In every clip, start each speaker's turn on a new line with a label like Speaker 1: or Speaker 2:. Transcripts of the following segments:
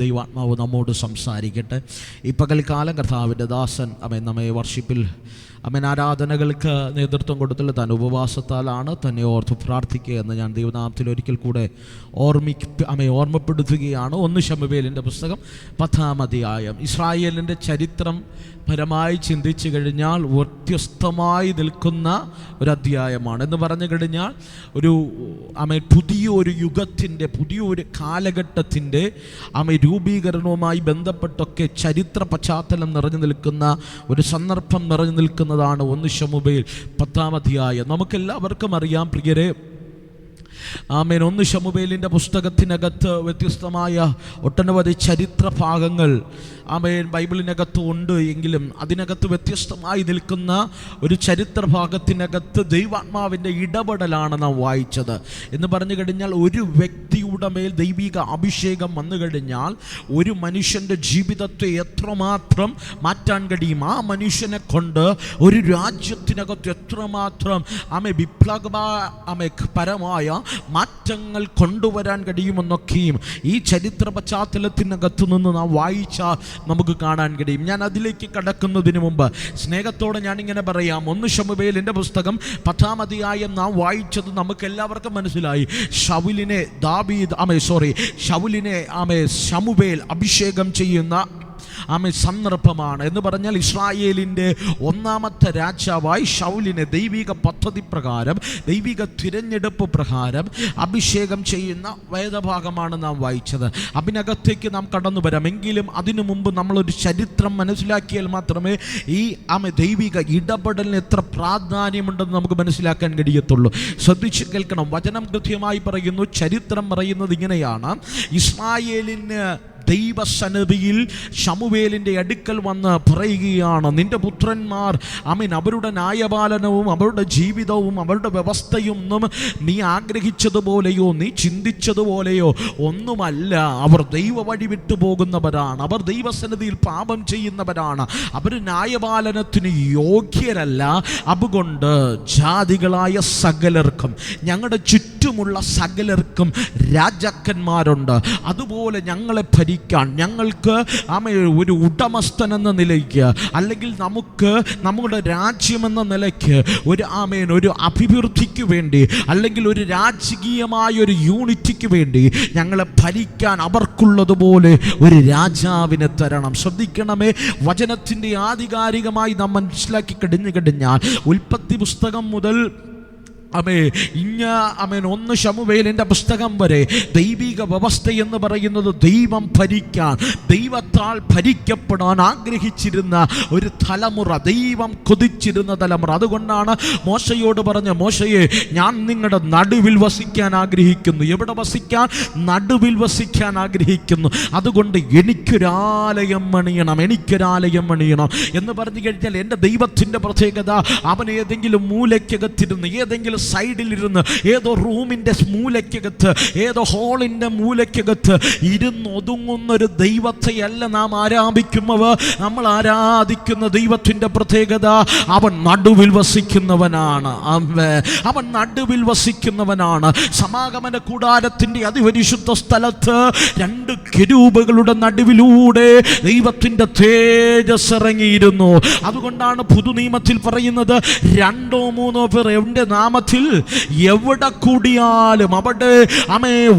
Speaker 1: ദൈവാത്മാവ് നമ്മോട് സംസാരിക്കട്ടെ. ഈ പകൽക്കാലം കർത്താവിൻ്റെ ദാസൻ നമ്മെ വർഷിപ്പിൽ ആരാധനകൾക്ക് നേതൃത്വം കൊടുത്തുള്ള താൻ ഉപവാസത്താലാണ് തന്നെ ഓർത്ത് പ്രാർത്ഥിക്കുക എന്ന് ഞാൻ ദൈവനാമത്തിൽ ഒരിക്കൽ കൂടെ ഓർമ്മപ്പെടുത്തുകയാണ്. 1 ശമൂവേലിൻ്റെ പുസ്തകം 10-ാം അധ്യായം. ഇസ്രായേലിൻ്റെ ചരിത്രം പരമായി ചിന്തിച്ചു കഴിഞ്ഞാൽ വ്യത്യസ്തമായി നിൽക്കുന്ന ഒരു അധ്യായമാണ്. എന്ന് പറഞ്ഞു കഴിഞ്ഞാൽ പുതിയൊരു യുഗത്തിൻ്റെ, പുതിയൊരു കാലഘട്ടത്തിൻ്റെ രൂപീകരണവുമായി ബന്ധപ്പെട്ടൊക്കെ ചരിത്ര പശ്ചാത്തലം നിറഞ്ഞു നിൽക്കുന്ന ഒരു സന്ദർഭം നിറഞ്ഞു നിൽക്കുന്നതാണ് 1 ശമൂവേൽ 10-ാം അധ്യായം. നമുക്കെല്ലാവർക്കും അറിയാം പ്രിയരെ, 1 ശമൂവേലിൻ്റെ പുസ്തകത്തിനകത്ത് വ്യത്യസ്തമായ ഒട്ടനവധി ചരിത്ര ഭാഗങ്ങൾ ബൈബിളിനകത്ത് ഉണ്ട്. എങ്കിലും അതിനകത്ത് വ്യത്യസ്തമായി നിൽക്കുന്ന ഒരു ചരിത്ര ഭാഗത്തിനകത്ത് ദൈവാത്മാവിൻ്റെ ഇടപെടലാണ് നാം വായിച്ചത്. എന്ന് പറഞ്ഞു കഴിഞ്ഞാൽ ഒരു വ്യക്തിയുടെ മേൽ ദൈവിക അഭിഷേകം വന്നു കഴിഞ്ഞാൽ ഒരു മനുഷ്യൻ്റെ ജീവിതത്തെ എത്രമാത്രം മാറ്റാൻ കഴിയും, ആ മനുഷ്യനെ കൊണ്ട് ഒരു രാജ്യത്തിനകത്ത് എത്രമാത്രം പരമായ മാറ്റങ്ങൾ കൊണ്ടുവരാൻ കഴിയുമെന്നൊക്കെയും ഈ ചരിത്ര പശ്ചാത്തലത്തിനകത്തു നിന്ന് നാം വായിച്ചാൽ നമുക്ക് കാണാൻ കഴിയും. ഞാൻ അതിലേക്ക് കടക്കുന്നതിന് മുമ്പ് സ്നേഹത്തോടെ ഞാനിങ്ങനെ പറയാം. 1 ശമൂവേലിൻ്റെ പുസ്തകം 10-ാം അധ്യായം നാം വായിച്ചത് നമുക്ക് എല്ലാവർക്കും മനസ്സിലായി. ശമൂവേലിനെ ശമൂവേൽ അഭിഷേകം ചെയ്യുന്ന സന്ദർഭമാണ്. എന്ന് പറഞ്ഞാൽ ഇസ്രായേലിൻ്റെ 1ാമത്തെ രാജാവായി ശൗലിനെ ദൈവിക പദ്ധതി പ്രകാരം, ദൈവിക തിരഞ്ഞെടുപ്പ് പ്രകാരം അഭിഷേകം ചെയ്യുന്ന വേദഭാഗമാണ് നാം വായിച്ചത്. അതിനകത്തേക്ക് നാം കടന്നു വരാം. എങ്കിലും അതിനു മുമ്പ് നമ്മളൊരു ചരിത്രം മനസ്സിലാക്കിയാൽ മാത്രമേ ഈ ദൈവിക ഇടപെടലിന് എത്ര പ്രാധാന്യമുണ്ടെന്ന് നമുക്ക് മനസ്സിലാക്കാൻ കഴിയത്തുള്ളൂ. ശ്രദ്ധിച്ച് കേൾക്കണം. വചനം കൃത്യമായി പറയുന്നു, ചരിത്രം പറയുന്നത് ഇങ്ങനെയാണ്. ഇസ്രായേലിന് ദൈവസന്നിധിയിൽ ശമൂവേലിൻ്റെ അടുക്കൽ വന്ന് പറയുകയാണ്, നിന്റെ പുത്രന്മാർ അവരുടെ ന്യായപാലനവും അവരുടെ ജീവിതവും അവരുടെ വ്യവസ്ഥയൊന്നും നീ ആഗ്രഹിച്ചതുപോലെയോ നീ ചിന്തിച്ചതുപോലെയോ ഒന്നുമല്ല. അവർ ദൈവ വഴി വിട്ടു പോകുന്നവരാണ്, അവർ ദൈവസന്നിധിയിൽ പാപം ചെയ്യുന്നവരാണ്, അവർ ന്യായപാലനത്തിന് യോഗ്യരല്ല. അതുകൊണ്ട് ജാതികളായ സകലർക്കും, ഞങ്ങളുടെ ചുറ്റുമുള്ള സകലർക്കും രാജാക്കന്മാരുണ്ട്. അതുപോലെ ഞങ്ങളെ ഞങ്ങൾക്ക് ഒരു ഉടമസ്ഥൻ എന്ന നിലയ്ക്ക്, അല്ലെങ്കിൽ നമുക്ക് നമ്മുടെ രാജ്യമെന്ന നിലയ്ക്ക് ഒരു അഭിവൃദ്ധിക്ക് വേണ്ടി, അല്ലെങ്കിൽ ഒരു രാജകീയമായ ഒരു യൂണിറ്റിക്ക് വേണ്ടി ഞങ്ങളെ ഭരിക്കാൻ അവർക്കുള്ളതുപോലെ ഒരു രാജാവിനെ തരണം. ശ്രദ്ധിക്കണമേ, വചനത്തിൻ്റെ ആധികാരികമായി നാം മനസ്സിലാക്കി കഴിഞ്ഞാൽ ഉൽപ്പത്തി പുസ്തകം മുതൽ 1 ശമൂവേലിൻ്റെ പുസ്തകം വരെ ദൈവിക വ്യവസ്ഥ എന്ന് പറയുന്നത് ദൈവം ഭരിക്കാൻ, ദൈവത്താൽ ഭരിക്കപ്പെടാൻ ആഗ്രഹിച്ചിരുന്ന ഒരു തലമുറ, ദൈവം കൊതിച്ചിരുന്ന തലമുറ. അതുകൊണ്ടാണ് മോശയോട് പറഞ്ഞ, മോശയെ ഞാൻ നിങ്ങളുടെ നടുവിൽ വസിക്കാൻ ആഗ്രഹിക്കുന്നു. എവിടെ വസിക്കാൻ? നടുവിൽ വസിക്കാൻ ആഗ്രഹിക്കുന്നു. അതുകൊണ്ട് എനിക്കൊരാലയം പണിയണം എന്ന് പറഞ്ഞു കഴിഞ്ഞാൽ എൻ്റെ ദൈവത്തിൻ്റെ പ്രത്യേകത, അവൻ ഏതെങ്കിലും മൂലയ്ക്കകത്തിരുന്ന്, ഏതെങ്കിലും സൈഡിലിരുന്ന്, ഏതോ റൂമിൻ്റെ മൂലയ്ക്കകത്ത്, ഏതോ ഹോളിൻ്റെ മൂലയ്ക്കകത്ത് ഇരുന്നൊതുങ്ങുന്നൊരു ദൈവത്തെയല്ല നാം ആരാധിക്കുന്നവർ. നമ്മൾ ആരാധിക്കുന്ന ദൈവത്തിൻ്റെ പ്രത്യേകത, അവൻ നടുവിൽ വസിക്കുന്നവനാണ്. അവൻ നടുവിൽ വസിക്കുന്നവനാണ്. സമാഗമന കൂടാരത്തിൻ്റെ അതിപരിശുദ്ധ സ്ഥലത്ത് 2 കെരൂബുകളുടെ നടുവിലൂടെ ദൈവത്തിൻ്റെ തേജസ് ഇറങ്ങിയിരുന്നു. അതുകൊണ്ടാണ് പുതുനിയമത്തിൽ പറയുന്നത്, 2 or 3 പേർ എൻ്റെ നാമത്തിൽ എവിടെ കൂടിയാലും അവിടെ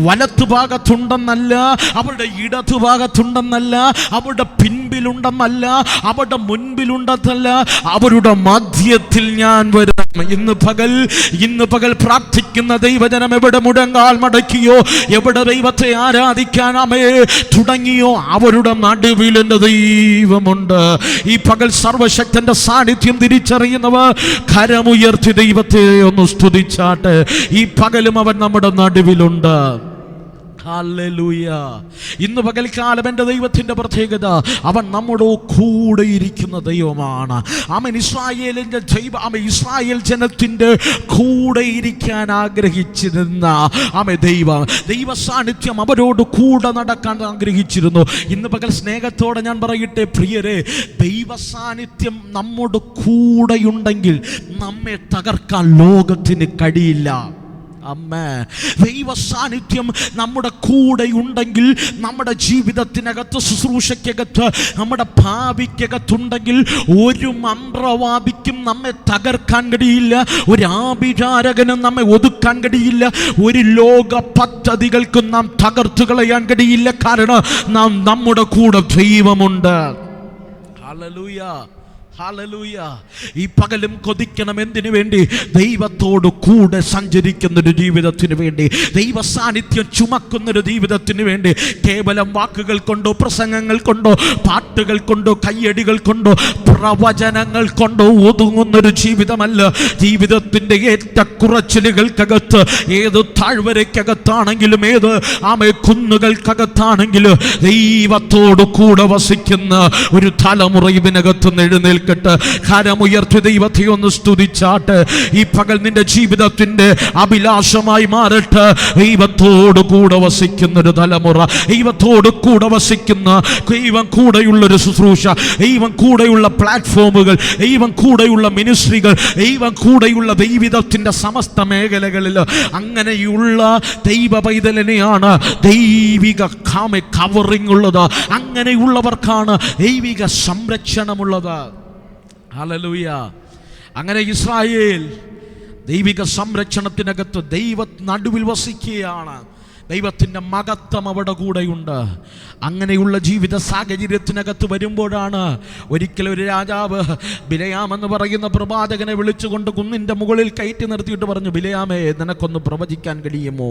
Speaker 1: വലത്തു ഭാഗത്തുണ്ടെന്നല്ല, അവരുടെ ഇടതു ഭാഗത്തുണ്ടെന്നല്ല, അവരുടെ പിൻപിലുണ്ടെന്നല്ല, അവരുടെ മുൻപിലുണ്ടെന്നല്ല, അവരുടെ മധ്യത്തിൽ ഞാൻ വരും. ഇന്ന് പകൽ പ്രാർത്ഥിക്കുന്ന ദൈവജനം എവിടെ മുടങ്ങാൽ മടക്കിയോ, എവിടെ ദൈവത്തെ ആരാധിക്കാൻ തുടങ്ങിയോ, അവരുടെ നടുവിൽ എൻ്റെ ദൈവമുണ്ട്. ഈ പകൽ സർവശക്തന്റെ സാന്നിധ്യം തിരിച്ചറിയുന്നവർ കരമുയർത്തി ദൈവത്തെ ഒന്ന് സ്തുതിച്ചാട്ടെ. ഈ പകലും അവൻ നമ്മുടെ നടുവിലുണ്ട്. ഹല്ലേലൂയ. ഇന്ന് പകൽക്കാലം എൻ്റെ ദൈവത്തിൻ്റെ പ്രത്യേകത, അവൻ നമ്മുടെ കൂടെ ഇരിക്കുന്ന ദൈവമാണ്. ഇസ്രായേൽ ജനത്തിൻ്റെ കൂടെ ഇരിക്കാൻ ആഗ്രഹിച്ചിരുന്ന ദൈവ സാന്നിധ്യം അവരോട് കൂടെ നടക്കാൻ ആഗ്രഹിച്ചിരുന്നു. ഇന്ന് പകൽ സ്നേഹത്തോടെ ഞാൻ പറയട്ടെ പ്രിയരെ, ദൈവ സാന്നിധ്യം നമ്മുടെ കൂടെയുണ്ടെങ്കിൽ നമ്മെ തകർക്കാൻ ലോകത്തിന് കഴിയില്ല. അമ്മേ. ദൈവ സാന്നിധ്യം നമ്മുടെ കൂടെ ഉണ്ടെങ്കിൽ, നമ്മുടെ ജീവിതത്തിനകത്ത്, ശുശ്രൂഷയ്ക്കകത്ത്, നമ്മുടെ ഭാവിക്കകത്തുണ്ടെങ്കിൽ ഒരു മന്ത്രവാദിക്കും നമ്മെ തകർക്കാൻ കഴിയില്ല, ഒരു ആഭിചാരകനും നമ്മെ ഒതുക്കാൻ കഴിയില്ല, ഒരു ലോക പദ്ധതികൾക്കും നാം തകർത്തു കളയാൻ കഴിയില്ല. കാരണം നാം നമ്മുടെ കൂടെ ദൈവമുണ്ട്. Hallelujah, hallelujah. ഈ പകലും കൊതിക്കണം. എന്തിനു വേണ്ടി? ദൈവത്തോട് കൂടെ സഞ്ചരിക്കുന്നൊരു ജീവിതത്തിന് വേണ്ടി, ദൈവ സാന്നിധ്യം ചുമക്കുന്നൊരു ജീവിതത്തിന് വേണ്ടി. കേവലം വാക്കുകൾ കൊണ്ടോ, പ്രസംഗങ്ങൾ കൊണ്ടോ, പാട്ടുകൾ കൊണ്ടോ, കയ്യടികൾ കൊണ്ടോ, പ്രവചനങ്ങൾ കൊണ്ടോ ഒതുങ്ങുന്നൊരു ജീവിതമല്ല. ജീവിതത്തിൻ്റെ ഏറ്റക്കുറച്ചിലുകൾക്കകത്ത്, ഏത് താഴ്വരയ്ക്കകത്താണെങ്കിലും, ഏത് കുന്നുകൾക്കകത്താണെങ്കിലും ദൈവത്തോട് കൂടെ വസിക്കുന്ന ഒരു തലമുറ ഇതിനകത്ത് എഴുന്നേൽക്കട്ടെ. കരമുയർത്തി ദൈവത്തെ ഒന്ന് സ്തുതിച്ചാട്ട്. ഈ പകൽ നിന്റെ ജീവിതത്തിന്റെ അഭിലാഷമായി മാറട്ടെ. ദൈവത്തോട് കൂടെ വസിക്കുന്നൊരു തലമുറ, ദൈവത്തോട് കൂടെ വസിക്കുന്ന, ദൈവം കൂടെയുള്ളൊരു ശുശ്രൂഷ, ദൈവം കൂടെയുള്ള പ്ലാറ്റ്ഫോമുകൾ, ദൈവം കൂടെയുള്ള മിനിസ്ട്രികൾ, ദൈവം കൂടെയുള്ള ദൈവികത്തിന്റെ സമസ്ത മേഖലകളിൽ അങ്ങനെയുള്ള ദൈവ പൈതലിനെയാണ് ദൈവിക കവറിംഗ് ഉള്ളത്. അങ്ങനെയുള്ളവർക്കാണ് ദൈവിക സംരക്ഷണമുള്ളത്. ഹല്ലേലൂയ. അങ്ങനെ ഇസ്രായേൽ ദൈവിക സംരക്ഷണത്തിനകത്ത് ദൈവ നടുവിൽ വസിക്കുകയാണ്. ദൈവത്തിൻ്റെ മഹത്വം അവിടെ കൂടെയുണ്ട്. അങ്ങനെയുള്ള ജീവിത സാഹചര്യത്തിനകത്ത് വരുമ്പോഴാണ് ഒരിക്കലും ഒരു രാജാവ് ബിലയാം എന്ന് പറയുന്ന പ്രവാചകനെ വിളിച്ചുകൊണ്ട് കുന്നിൻ്റെ മുകളിൽ കയറ്റി നിർത്തിയിട്ട് പറഞ്ഞു, ബിലയാമേ, നിനക്കൊന്ന് പ്രവചിക്കാൻ കഴിയുമോ?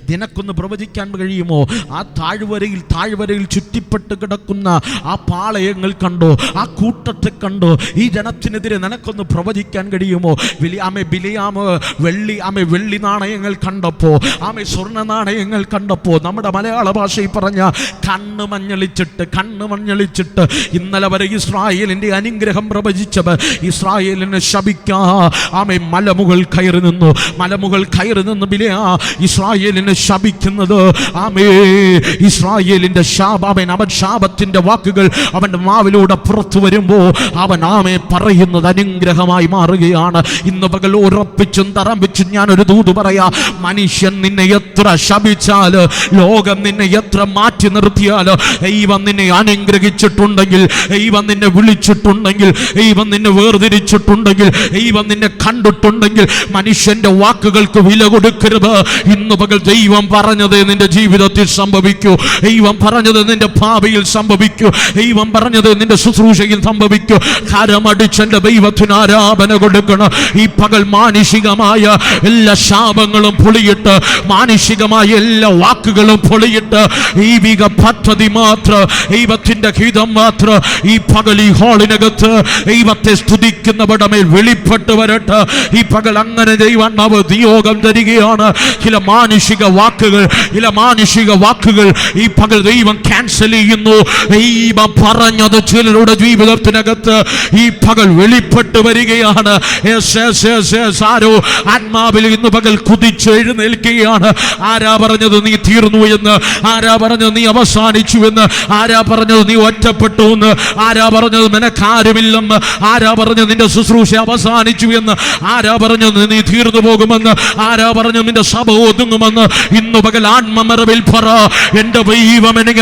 Speaker 1: നിനക്കൊന്ന് പ്രവചിക്കാൻ കഴിയുമോ? ആ താഴ്വരയിൽ ചുറ്റിപ്പെട്ട് കിടക്കുന്ന ആ പാളയങ്ങൾ കണ്ടോ? ആ കൂട്ടത്തെ കണ്ടോ? ഈ ജനത്തിനെതിരെ നിനക്കൊന്ന് പ്രവചിക്കാൻ കഴിയുമോ? ബിലയാമ് വെള്ളി നാണയങ്ങൾ കണ്ടപ്പോൾ, സ്വർണ്ണ നാണയങ്ങൾ കണ്ടപ്പോൾ, നമ്മുടെ മലയാള ഭാഷയിൽ പറഞ്ഞ കണ്ണ് മഞ്ഞളിച്ചിട്ട് ഇന്നലെ വരെ ഇസ്രായേലിന്റെ അനുഗ്രഹം പ്രവചിച്ചവർ ഇസ്രായേലിനെ ശപിക്കാ മലമുകൾ കയറി നിന്ന് ബിലയാ ഇസ്രായേലിനെ ശപിക്കുന്നത്. ഇസ്രായേലിന്റെ അവൻ ശാപത്തിന്റെ വാക്കുകൾ അവന്റെ നാവിലൂടെ പുറത്തു വരുമ്പോ അവൻ പറയുന്നത് അനുഗ്രഹമായി മാറുകയാണ്. ഇന്ന് പകൽ ഉറപ്പിച്ചും തറപ്പിച്ചും ഞാനൊരു ദൂത് പറയാ. മനുഷ്യൻ നിന്നെ എത്ര ശപിച്ചാല്, ലോകം നിന്നെ എത്ര മാറ്റി നിർത്തിയാൽ, ദൈവം നിന്നെ അനുഗ്രഹിച്ചിട്ടുണ്ടെങ്കിൽ, ദൈവം നിന്നെ വിളിച്ചിട്ടുണ്ടെങ്കിൽ, ദൈവം നിന്നെ വേർതിരിച്ചിട്ടുണ്ടെങ്കിൽ, ദൈവം നിന്നെ കണ്ടിട്ടുണ്ടെങ്കിൽ, മനുഷ്യന്റെ വാക്കുകൾക്ക് വില കൊടുക്കരുത്. ഇന്ന് പകൽ ദൈവം പറഞ്ഞത് നിന്റെ ജീവിതത്തിൽ സംഭവിക്കൂ. ദൈവം പറഞ്ഞത് നിന്റെ ഭാവിയിൽ സംഭവിക്കൂ. ദൈവം പറഞ്ഞത് നിന്റെ ശുശ്രൂഷയിൽ സംഭവിക്കൂ. കരമടിച്ചെന്റെ ദൈവത്തിന് ആരാധന കൊടുക്കണം. ഈ പകൽ മാനുഷികമായ എല്ലാ ശാപങ്ങളും പൊളിയിട്ട്, മാനുഷികമായ എല്ലാ വാക്കുകളും പൊളിയിട്ട്, ദൈവിക പദ്ധതി മാത്രം, ദൈവത്തിന്റെ ഹിതം മാത്രം ഈ പകൽ ഈ ഹാളിനകത്ത് ദൈവത്തെ സ്തുതിക്കുന്നവരുടെ മേൽ വെളിപ്പെട്ട് വരട്ടെ. ഈ പകൽ അങ്ങനെ ദൈവം നിയോഗം തരികയാണ്. ചില മാനുഷിക വാക്കുകൾ ഈ പകൽ ദൈവം ക്യാൻസൽ ചെയ്യുന്നു. ദൈവം പറഞ്ഞത് ചിലരുടെ ജീവിതത്തിനകത്ത് ഈ പകൽ വെളിപ്പെട്ട് വരികയാണ്. ആരോ ആത്മാവിൽ ഇന്ന് പകൽ കുതിച്ച് എഴുന്നേൽക്കുകയാണ്. ആരാ പറഞ്ഞത് നീ തീർന്നു എന്ന്? ആരാ പറഞ്ഞത് നീ അവസാനിച്ചു എന്ന്? ആരാ പറഞ്ഞത് നീ ഒറ്റപ്പെട്ടു എന്ന്? ആരാ പറഞ്ഞത് നിനക്കാരുമില്ലെന്ന്? ആരാ പറഞ്ഞത് നിന്റെ ശുശ്രൂഷ അവസാനിച്ചു എന്ന്? ആരാ പറഞ്ഞത് നീ തീർന്നു പോകുമെന്ന്? ആരാ പറഞ്ഞത് നിന്റെ സഭ ഒതുങ്ങുമെന്ന്? ഇന്ന് പകൽ ആത്മമറവിൽ പറ, എന്റെ ദൈവം എന്നെ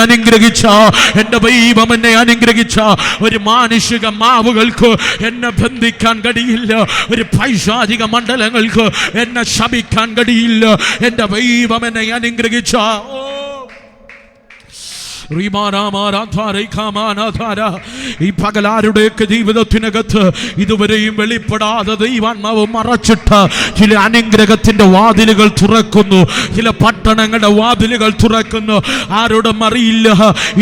Speaker 1: അനുഗ്രഹിച്ച ഒരു മാനുഷിക മാവുകൾക്ക് എന്നെ ബന്ധിക്കാൻ കഴിയില്ല. ഒരു പൈശാചിക മണ്ഡലങ്ങൾക്ക് എന്നെ ശപിക്കാൻ കഴിയില്ല. എന്റെ ദൈവം എന്നെ അനുഗ്രഹിച്ച ഈ പകലാരുടെയൊക്കെ ജീവിതത്തിനകത്ത് ഇതുവരെയും വെളിപ്പെടാതെ ദൈവാത്മാവ് മറച്ചിട്ട് ചില അനുഗ്രഹത്തിന്റെ വാതിലുകൾ തുറക്കുന്നു, ചില പട്ടണങ്ങളുടെ വാതിലുകൾ തുറക്കുന്നു. ആരോടും അറിയില്ല.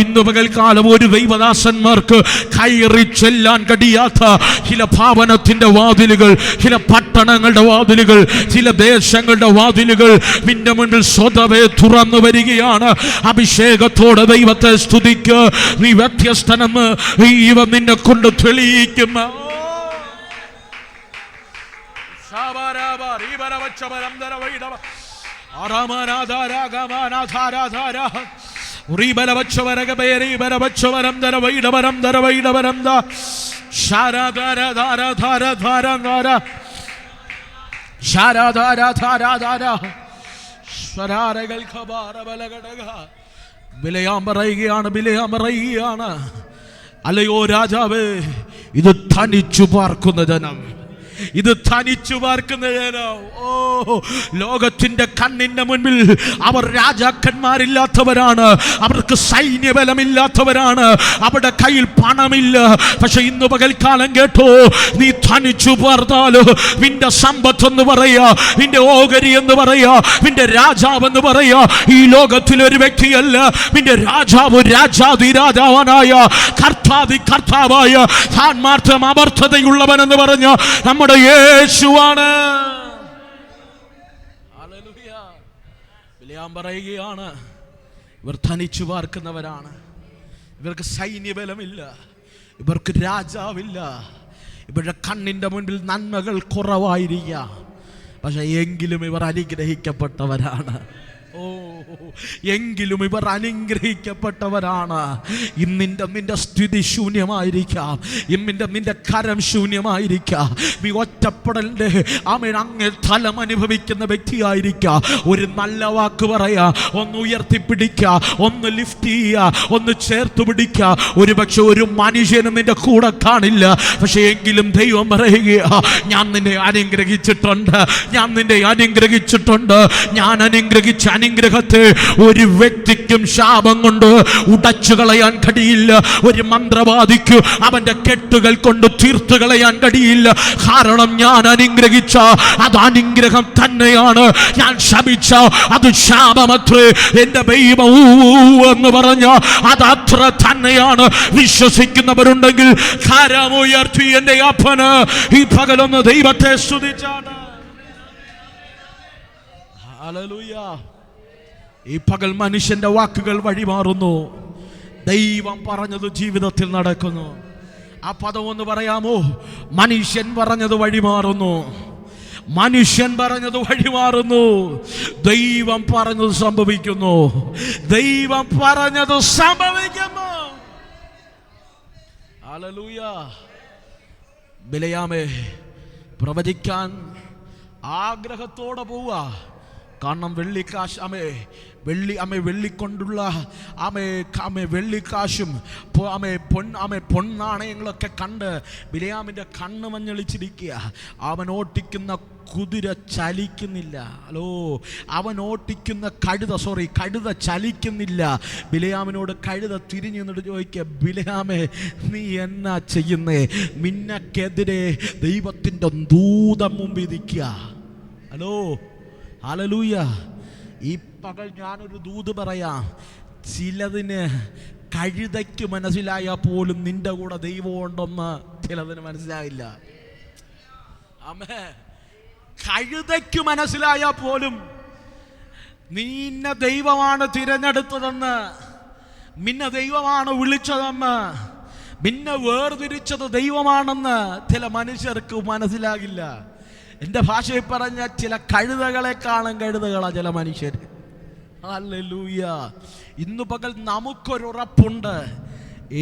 Speaker 1: ഇന്ന് പകൽക്കാലം ഒരു ദൈവദാസന്മാർക്ക് കയറി ചെല്ലാൻ കഴിയാത്ത ചില ഭവനത്തിന്റെ വാതിലുകൾ, ചില പട്ടണങ്ങളുടെ വാതിലുകൾ, ചില ദേശങ്ങളുടെ വാതിലുകൾ നിന്റെ മുന്നിൽ സ്വതവേ തുറന്നു വരികയാണ്. അഭിഷേകത്തോടെ ദൈവത്തെ സ്തുതിക്ക്. നീ വ്യത്യസ്തനെന്ന് ദൈവം നിന്നെ കൊണ്ട് തെളിയിക്കും. സ്വരാരകൾ ഖബാരബലഘടക. ബിലയാം പറയുകയാണ്, അല്ലയോ രാജാവേ, ഇത് തനിച്ചു പാർക്കുന്ന ജനം, ഇത് തനിച്ചു പാർക്കുന്ന ജനം. ഓ, ലോകത്തിന്റെ കണ്ണിന്റെ മുൻപിൽ അവർ രാജാക്കന്മാരില്ലാത്തവരാണ്, അവർക്ക് സൈന്യബലമില്ലാത്തവരാണ്, അവരുടെ കയ്യിൽ പണമില്ല. പക്ഷെ ഇന്ന് പകൽക്കാലം കേട്ടോ, നീ തനിച്ചു പാർത്താൽ നിന്റെ സമ്പത്ത് എന്ന് പറയാ, നിന്റെ ഓഹരി എന്ന് പറയാ, നിന്റെ രാജാവ് എന്ന് പറയാ ഈ ലോകത്തിലൊരു വ്യക്തിയല്ല. നിന്റെ രാജാവ് രാജാതി രാജാവാനായ കർത്താതി കർത്താവായ സാന്മാർത്ഥം അമർത്ഥതയുള്ളവൻ എന്ന് പറഞ്ഞ നമ്മുടെ യേശുവാണ്. ഹല്ലേലൂയ. ബിലയാം പറയുകയാണ്, ഇവർ തനിച്ചു പാർക്കുന്നവരാണ്, ഇവർക്ക് സൈന്യബലമില്ല, ഇവർക്ക് രാജാവില്ല, ഇവരുടെ കണ്ണിന്റെ മുൻപിൽ നന്മകൾ കുറവായിരിക്കാം, പക്ഷെ എങ്കിലും ഇവർ അനുഗ്രഹിക്കപ്പെട്ടവരാണ്. ഓ, എങ്കിലും ഇവർ അനുഗ്രഹിക്കപ്പെട്ടവരാണ്. നിന്റെ സ്ഥിതി ശൂന്യമായിരിക്കാം, നിന്റെ കരം ശൂന്യമായിരിക്കാം, നീ ഒറ്റപ്പെടലിന്റെ അങ്ങേ തലം അനുഭവിക്കുന്ന വ്യക്തിയായിരിക്കാം. ഒരു നല്ല വാക്ക് പറയാ, ഒന്ന് ഉയർത്തിപ്പിടിക്കുക, ഒന്ന് ലിഫ്റ്റ് ചെയ്യുക, ഒന്ന് ചേർത്ത് പിടിക്കുക. ഒരുപക്ഷെ ഒരു മനുഷ്യനും നിന്റെ കൂടെ കാണില്ല, പക്ഷെ എങ്കിലും ദൈവം പറയുക, ഞാൻ നിന്നെ അനുഗ്രഹിച്ചിട്ടുണ്ട്, ഞാൻ നിന്നെ അനുഗ്രഹിച്ചിട്ടുണ്ട്. ഞാൻ അനുഗ്രഹിച്ച അനുഗ്രഹത്തെ ഒരു വ്യക്തിക്കും ശാപം കൊണ്ട് ഉടച്ചു കളയാൻ കഴിയില്ല. ഒരു മന്ത്രവാദിക്ക് അവന്റെ കെട്ടുകൾ കൊണ്ട് തീർത്തു കളയാൻ കഴിയില്ല. കാരണം ഞാൻ അനുഗ്രഹിച്ച അത് അനുഗ്രഹം തന്നെയാണ്, ഞാൻ ശപിച്ച അത് ശാപമത്രേ. എന്റെ ദൈവം എന്ന് പറഞ്ഞ അത് അത്ര തന്നെയാണ്. വിശ്വസിക്കുന്നവരുണ്ടെങ്കിൽ കരമുയർത്തി എന്റെ അപ്പന് ഈ പകലൊന്ന് ദൈവത്തെ സ്തുതിച്ചാണ്. ഹല്ലേലൂയ. ഈ പകൽ മനുഷ്യന്റെ വാക്കുകൾ വഴിമാറുന്നു, ദൈവം പറഞ്ഞത് ജീവിതത്തിൽ നടക്കുന്നു. ആ പദം ഒന്ന് പറയാമോ? മനുഷ്യൻ പറഞ്ഞത് വഴിമാറുന്നു, മനുഷ്യൻ പറഞ്ഞത് വഴിമാറുന്നു, ദൈവം പറഞ്ഞത് സംഭവിക്കുന്നു, ദൈവം പറഞ്ഞത് സംഭവിക്കുന്നു. ഹല്ലേലൂയ. ബിലയാമേ പ്രവചിക്കാൻ ആഗ്രഹത്തോടെ പോവുക. കാരണം വെള്ളിക്കാശ് വെള്ളിക്കൊണ്ടുള്ള വെള്ളിക്കാശും പൊന്നാണയങ്ങളൊക്കെ കണ്ട് ബിലയാമിൻ്റെ കണ്ണ് മഞ്ഞളിച്ചിരിക്കുക. അവൻ ഓട്ടിക്കുന്ന കുതിര ചലിക്കുന്നില്ല. ഹലോ, അവൻ ഓട്ടിക്കുന്ന കഴുത ചലിക്കുന്നില്ല. ബിലയാമിനോട് കഴുത തിരിഞ്ഞു നിന്നിട്ട് ചോദിക്കുക, ബിലയാമേ നീ എന്നാ ചെയ്യുന്നേ? നിനക്കെതിരെ ദൈവത്തിൻ്റെ ദൂതൻ മുമ്പിൽ നിൽക്കുക. Hello, hallelujah. ഈ പകൽ ഞാനൊരു ദൂത് പറയാം. ചിലതിന് കഴുതയ്ക്ക് മനസ്സിലായാൽ പോലും നിന്റെ കൂടെ ദൈവം ഉണ്ടെന്ന് ചിലതിന് മനസ്സിലായില്ല. ആമേൻ. കഴുതയ്ക്ക് മനസ്സിലായാൽ പോലും നിന്നെ ദൈവമാണ് തിരഞ്ഞെടുത്തതെന്ന്, നിന്നെ ദൈവമാണ് വിളിച്ചതെന്ന്, നിന്നെ വേർതിരിച്ചത് ദൈവമാണെന്ന് ചില മനുഷ്യർക്ക് മനസ്സിലാകില്ല. എൻ്റെ ഭാഷയിൽ പറഞ്ഞ ചില കഴുതകളെ കാണാൻ കഴുതകളാ ചില മനുഷ്യർ. ഹല്ലേലൂയ. ഇന്ന് പകൽ നമുക്കൊരുറപ്പുണ്ട്,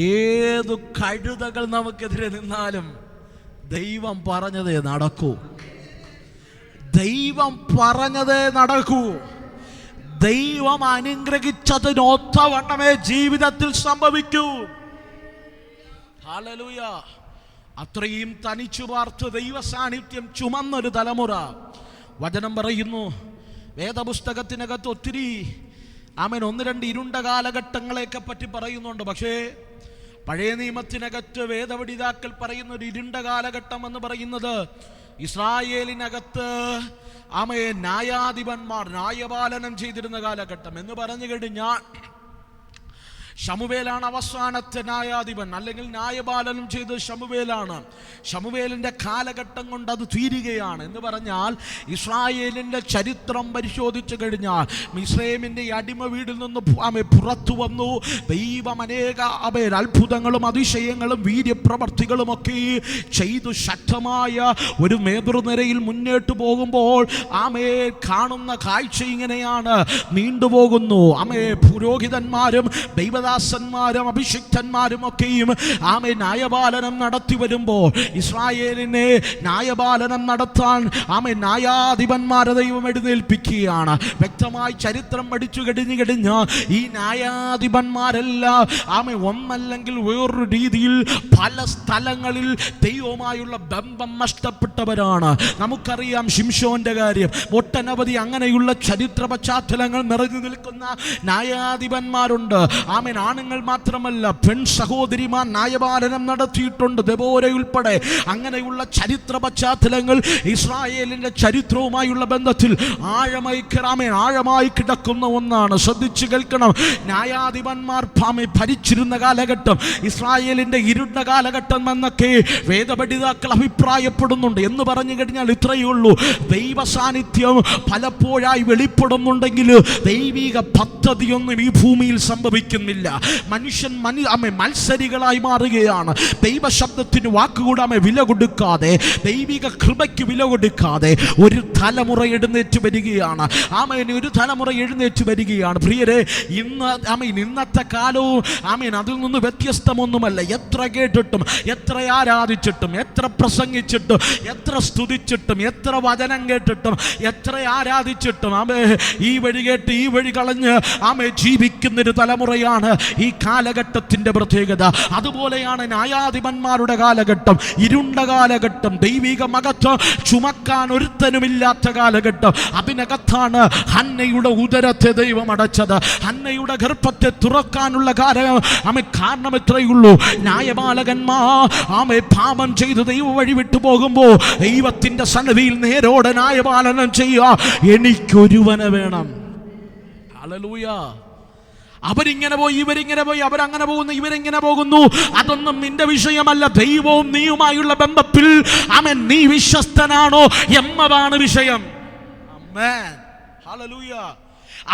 Speaker 1: ഏതു കഴുതകൾ നമുക്കെതിരെ നിന്നാലും ദൈവം പറഞ്ഞതേ നടക്കൂ, ദൈവം പറഞ്ഞതേ നടക്കൂ. ദൈവം അനുഗ്രഹിച്ചതിനൊത്തവണ്ണമേ ജീവിതത്തിൽ സംഭവിക്കൂ. ഹല്ലേലൂയ. അത്രയും തനിച്ചു പാർത്ത് ദൈവ സാന്നിധ്യം ചുമന്നൊരു തലമുറ. വചനം പറയുന്നു, വേദപുസ്തകത്തിനകത്ത് ഒത്തിരി ഒന്ന് രണ്ട് ഇരുണ്ട കാലഘട്ടങ്ങളെയൊക്കെ പറ്റി പറയുന്നുണ്ട്. പക്ഷേ പഴയ നിയമത്തിനകത്ത് വേദപഠിതാക്കൾ പറയുന്ന ഒരു ഇരുണ്ട കാലഘട്ടം എന്ന് പറയുന്നത് ഇസ്രായേലിനകത്ത് ന്യായാധിപന്മാർ ന്യായപാലനം ചെയ്തിരുന്ന കാലഘട്ടം എന്ന് പറഞ്ഞു കഴിഞ്ഞാൽ ശമൂവേലാണ് അവസാനത്തെ ന്യായാധിപൻ, അല്ലെങ്കിൽ ന്യായപാലനം ചെയ്തത് ശമൂവേലാണ്. ശമൂവേലിൻ്റെ കാലഘട്ടം കൊണ്ട് അത് തീരുകയാണ്. എന്ന് പറഞ്ഞാൽ ഇസ്രായേലിൻ്റെ ചരിത്രം പരിശോധിച്ചു കഴിഞ്ഞാൽ മിസ്രൈമിൻ്റെ അടിമ വീടിൽ നിന്ന് പുറത്തു വന്നു. ദൈവം അനേക അത്ഭുതങ്ങളും അതിശയങ്ങളും വീര്യപ്രവർത്തികളുമൊക്കെ ചെയ്തു ശക്തമായ ഒരു നേതൃനിരയിൽ മുന്നോട്ട് പോകുമ്പോൾ കാണുന്ന കാഴ്ച ഇങ്ങനെയാണ്, നീണ്ടുപോകുന്നു. പുരോഹിതന്മാരും ദൈവ ദൈവദാസന്മാരും അഭിഷിക്തന്മാരും ഒക്കെയും ന്യായപാലനം നടത്തി വരുമ്പോൾ ഇസ്രായേലിനെ ന്യായപാലനം നടത്താൻ ന്യായാധിപന്മാരെ ദൈവം എഴുന്നേൽപ്പിക്കുകയാണ്. വ്യക്തമായി ചരിത്രം പഠിച്ചു കഴിഞ്ഞ ഈ ന്യായാധിപന്മാരെല്ലാം ഒന്നല്ലെങ്കിൽ വേറൊരു രീതിയിൽ പല സ്ഥലങ്ങളിൽ ദൈവവുമായുള്ള ബന്ധം നഷ്ടപ്പെട്ടവരാണ്. നമുക്കറിയാം ശിംശോന്റെ കാര്യം, ഒട്ടനവധി അങ്ങനെയുള്ള ചരിത്ര പശ്ചാത്തലങ്ങൾ നിറഞ്ഞു നിൽക്കുന്ന ന്യായാധിപന്മാരുണ്ട്. ആണുങ്ങൾ മാത്രമല്ല, പെൺ സഹോദരിമാർ ന്യായപാലനം നടത്തിയിട്ടുണ്ട്, ദെബോര ഉൾപ്പെടെ. അങ്ങനെയുള്ള ചരിത്ര പശ്ചാത്തലങ്ങൾ ഇസ്രായേലിന്റെ ചരിത്രവുമായുള്ള ബന്ധത്തിൽ ആഴമായി കിടക്കുന്ന ഒന്നാണ്. ശ്രദ്ധിച്ചു കേൾക്കണം. ന്യായാധിപന്മാർ ഭരിച്ചിരുന്ന കാലഘട്ടം ഇസ്രായേലിന്റെ ഇരുണ്ട കാലഘട്ടം എന്നൊക്കെ വേദപണ്ഡിതാക്കൾ അഭിപ്രായപ്പെടുന്നുണ്ട്. എന്ന് പറഞ്ഞു കഴിഞ്ഞാൽ ഇത്രയേ ഉള്ളൂ, ദൈവ സാന്നിധ്യം പലപ്പോഴായി വെളിപ്പെടുന്നുണ്ടെങ്കിൽ ദൈവിക പദ്ധതിയൊന്നും ഈ ഭൂമിയിൽ സംഭവിക്കുന്നില്ല. മനുഷ്യൻ മത്സരികളായി മാറുകയാണ്. ദൈവശബ്ദത്തിന് വാക്കുകൂടാമെ വില കൊടുക്കാതെ, ദൈവിക കൃപയ്ക്ക് വില കൊടുക്കാതെ ഒരു തലമുറ എഴുന്നേറ്റ് വരികയാണ്. ഒരു തലമുറ എഴുന്നേറ്റ് വരികയാണ്. പ്രിയരെ, ഇന്നത്തെ കാലവും അതിൽ നിന്ന് വ്യത്യസ്തമൊന്നുമല്ല. എത്ര കേട്ടിട്ടും, എത്ര ആരാധിച്ചിട്ടും, എത്ര പ്രസംഗിച്ചിട്ടും, എത്ര സ്തുതിച്ചിട്ടും, എത്ര വചനം കേട്ടിട്ടും, എത്ര ആരാധിച്ചിട്ടും ഈ വഴി കേട്ട് ഈ വഴി കളഞ്ഞ് ജീവിക്കുന്നൊരു തലമുറയാണ് ഈ കാലഘട്ടത്തിന്റെ പ്രത്യേകത. അതുപോലെയാണ് ന്യായാധിപന്മാരുടെ കാലഘട്ടം, ഇരുണ്ട കാലഘട്ടം, ദൈവിക മഹത്വം ചുമക്കാൻ ഒരുത്തനുമില്ലാത്ത കാലഘട്ടം. അതിനകത്താണ് ഹന്നയുടെ ഉദരത്തെ ദൈവം അടച്ചത്. ഹന്നയുടെ ഗർഭത്തെ തുറക്കാനുള്ള കാരണം എത്രയുള്ളൂ, ന്യായപാലകന്മാർ പാപം ചെയ്ത് ദൈവ വഴി വിട്ടു പോകുമ്പോൾ ദൈവത്തിന്റെ സന്നിധിയിൽ നേരോടെ ന്യായപാലനം ചെയ്യുക. എനിക്കൊരുവനെ വേണം. ഹല്ലേലൂയ. അവരിങ്ങനെ പോയി, ഇവരിങ്ങനെ പോയി, അവരങ്ങനെ പോകുന്നു, ഇവരിങ്ങനെ പോകുന്നു, അതൊന്നും നിന്റെ വിഷയമല്ല. ദൈവവും നീയുമായുള്ള ബന്ധത്തിൽ നീ വിശ്വസ്തനാണോ എന്നതാണ് വിഷയം. ആമേൻ. ഹല്ലേലൂയ.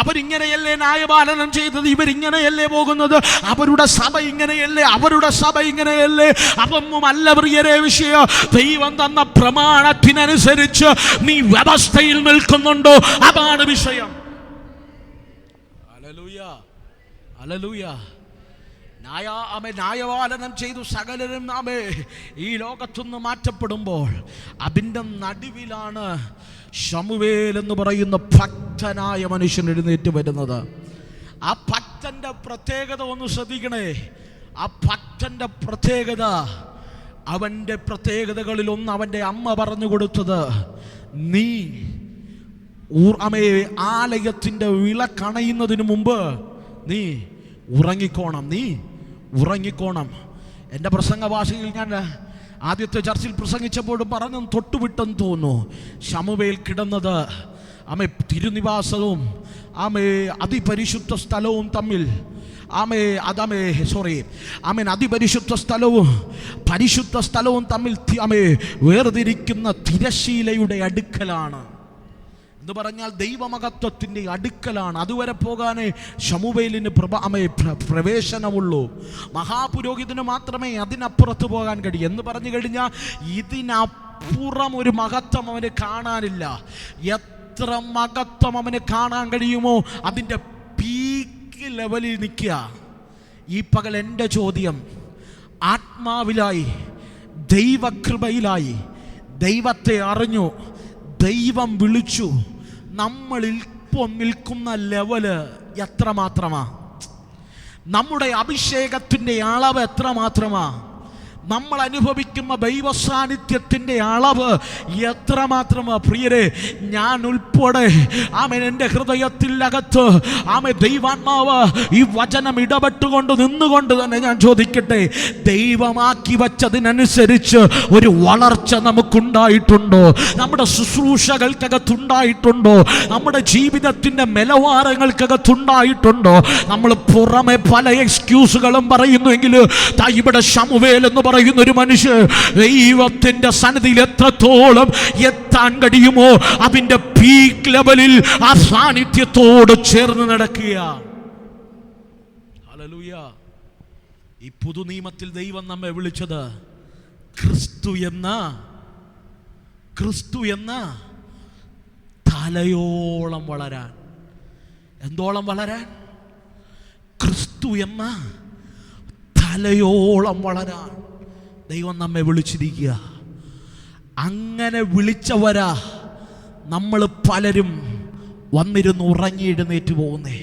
Speaker 1: അവരിങ്ങനെയല്ലേ ന്യായപാലനം ചെയ്തത്, ഇവരിങ്ങനെയല്ലേ പോകുന്നത്, അവരുടെ സഭ ഇങ്ങനെയല്ലേ, അവരുടെ സഭ ഇങ്ങനെയല്ലേ, അതൊന്നും അല്ല പ്രിയരേ വിഷയം. ദൈവം തന്ന പ്രമാണത്തിനനുസരിച്ച് നീ വ്യവസ്ഥയിൽ നിൽക്കുന്നുണ്ടോ, അതാണ് വിഷയം. Hallelujah, hallelujah. ന്യായപാലനം ചെയ്തു സകലരും ഈ ലോകത്തുനിന്ന് മാറ്റപ്പെടുമ്പോൾ അതിൻ്റെ നടുവിലാണ് ശമൂവേൽ എന്ന് പറയുന്ന ഭക്തനായ മനുഷ്യൻ എഴുന്നേറ്റ് വരുന്നത്. ആ ഭക്തന്റെ പ്രത്യേകത ഒന്ന് ശ്രദ്ധിക്കണേ. ആ ഭക്തന്റെ പ്രത്യേകത, അവൻ്റെ പ്രത്യേകതകളിൽ ഒന്ന് അവൻ്റെ അമ്മ പറഞ്ഞു കൊടുത്തത്, നീ ആലയത്തിൻ്റെ വിളക്കണയുന്നതിന് മുമ്പ് നീ ഉറങ്ങിക്കോണം, നീ ഉറങ്ങിക്കോണം. എൻ്റെ പ്രസംഗ ഭാഷയിൽ ഞാൻ ആദ്യത്തെ ചർച്ചിൽ പ്രസംഗിച്ചപ്പോഴും പറഞ്ഞു തൊട്ടുവിട്ടെന്ന് തോന്നുന്നു. ശമൂവേൽ കിടന്നത് തിരുനിവാസവും അതിപരിശുദ്ധ സ്ഥലവും തമ്മിൽ അതിപരിശുദ്ധ സ്ഥലവും പരിശുദ്ധ സ്ഥലവും തമ്മിൽ വേർതിരിക്കുന്ന തിരശീലയുടെ അടുക്കലാണ്. എന്ന് പറഞ്ഞാൽ ദൈവമഹത്വത്തിൻ്റെ അടുക്കലാണ്. അതുവരെ പോകാനേ ശമൂവേലിന് പ്രവേശനമുള്ളൂ. മഹാപുരോഹിതന് മാത്രമേ അതിനപ്പുറത്ത് പോകാൻ കഴിയൂ. എന്ന് പറഞ്ഞു കഴിഞ്ഞാൽ ഇതിനപ്പുറം ഒരു മഹത്വം അവന് കാണാനില്ല. എത്ര മഹത്വം അവന് കാണാൻ കഴിയുമോ അതിൻ്റെ പീക്ക് ലെവലിൽ നിൽക്കുക. ഈ പകൽ എൻ്റെ ചോദ്യം, ആത്മാവിലായി, ദൈവകൃപയിലായി, ദൈവത്തെ അറിഞ്ഞു, ദൈവം വിളിച്ചു, നമ്മളിൽ ഇപ്പോൾ നിൽക്കുന്ന ലെവല് എത്രമാത്രമാ? നമ്മുടെ അഭിഷേകത്തിൻ്റെ അളവ് എത്രമാത്രമാ? നമ്മൾ അനുഭവിക്കുന്ന ദൈവ സാന്നിധ്യത്തിൻ്റെ അളവ് എത്രമാത്രമാ? പ്രിയരെ, ഞാൻ ഉൾപ്പെടെ എൻ്റെ ഹൃദയത്തിനകത്ത് ദൈവാത്മാവ് ഈ വചനം ഇടപെട്ടുകൊണ്ട് നിന്നുകൊണ്ട് തന്നെ ഞാൻ ചോദിക്കട്ടെ, ദൈവമാക്കി വച്ചതിനനുസരിച്ച് ഒരു വളർച്ച നമുക്കുണ്ടായിട്ടുണ്ടോ? നമ്മുടെ ശുശ്രൂഷകൾക്കകത്തുണ്ടായിട്ടുണ്ടോ? നമ്മുടെ ജീവിതത്തിൻ്റെ നിലവാരങ്ങൾക്കകത്തുണ്ടായിട്ടുണ്ടോ? നമ്മൾ പുറമെ പല എക്സ്ക്യൂസുകളും പറയുന്നുവെങ്കിൽ ഇവിടെ ശമൂവേൽ എന്ന് പറയുന്ന ഒരു മനുഷ്യൻ ദൈവത്തിന്റെ സന്നിധിയിൽ എത്രത്തോളം എത്താൻ കഴിയുമോ അതിന്റെ പീക്ക് ലെവലിൽ ആ സാന്നിധ്യത്തോട് ചേർന്ന് നടക്കുക. ഹല്ലേലൂയ. ഈ പുതുനിയമത്തിൽ ദൈവം നമ്മെ വിളിച്ചത് ക്രിസ്തു എന്ന തലയോളം വളരാൻ. എന്തോളം വളരാൻ? ക്രിസ്തു ക്രിസ്തു എന്ന തലയോളം വളരാൻ ദൈവം നമ്മെ വിളിച്ചിരിക്കുക. അങ്ങനെ വിളിച്ചവരാ നമ്മൾ പലരും വന്നിരുന്ന് ഉറങ്ങി എഴുന്നേറ്റ് പോകുന്നേ.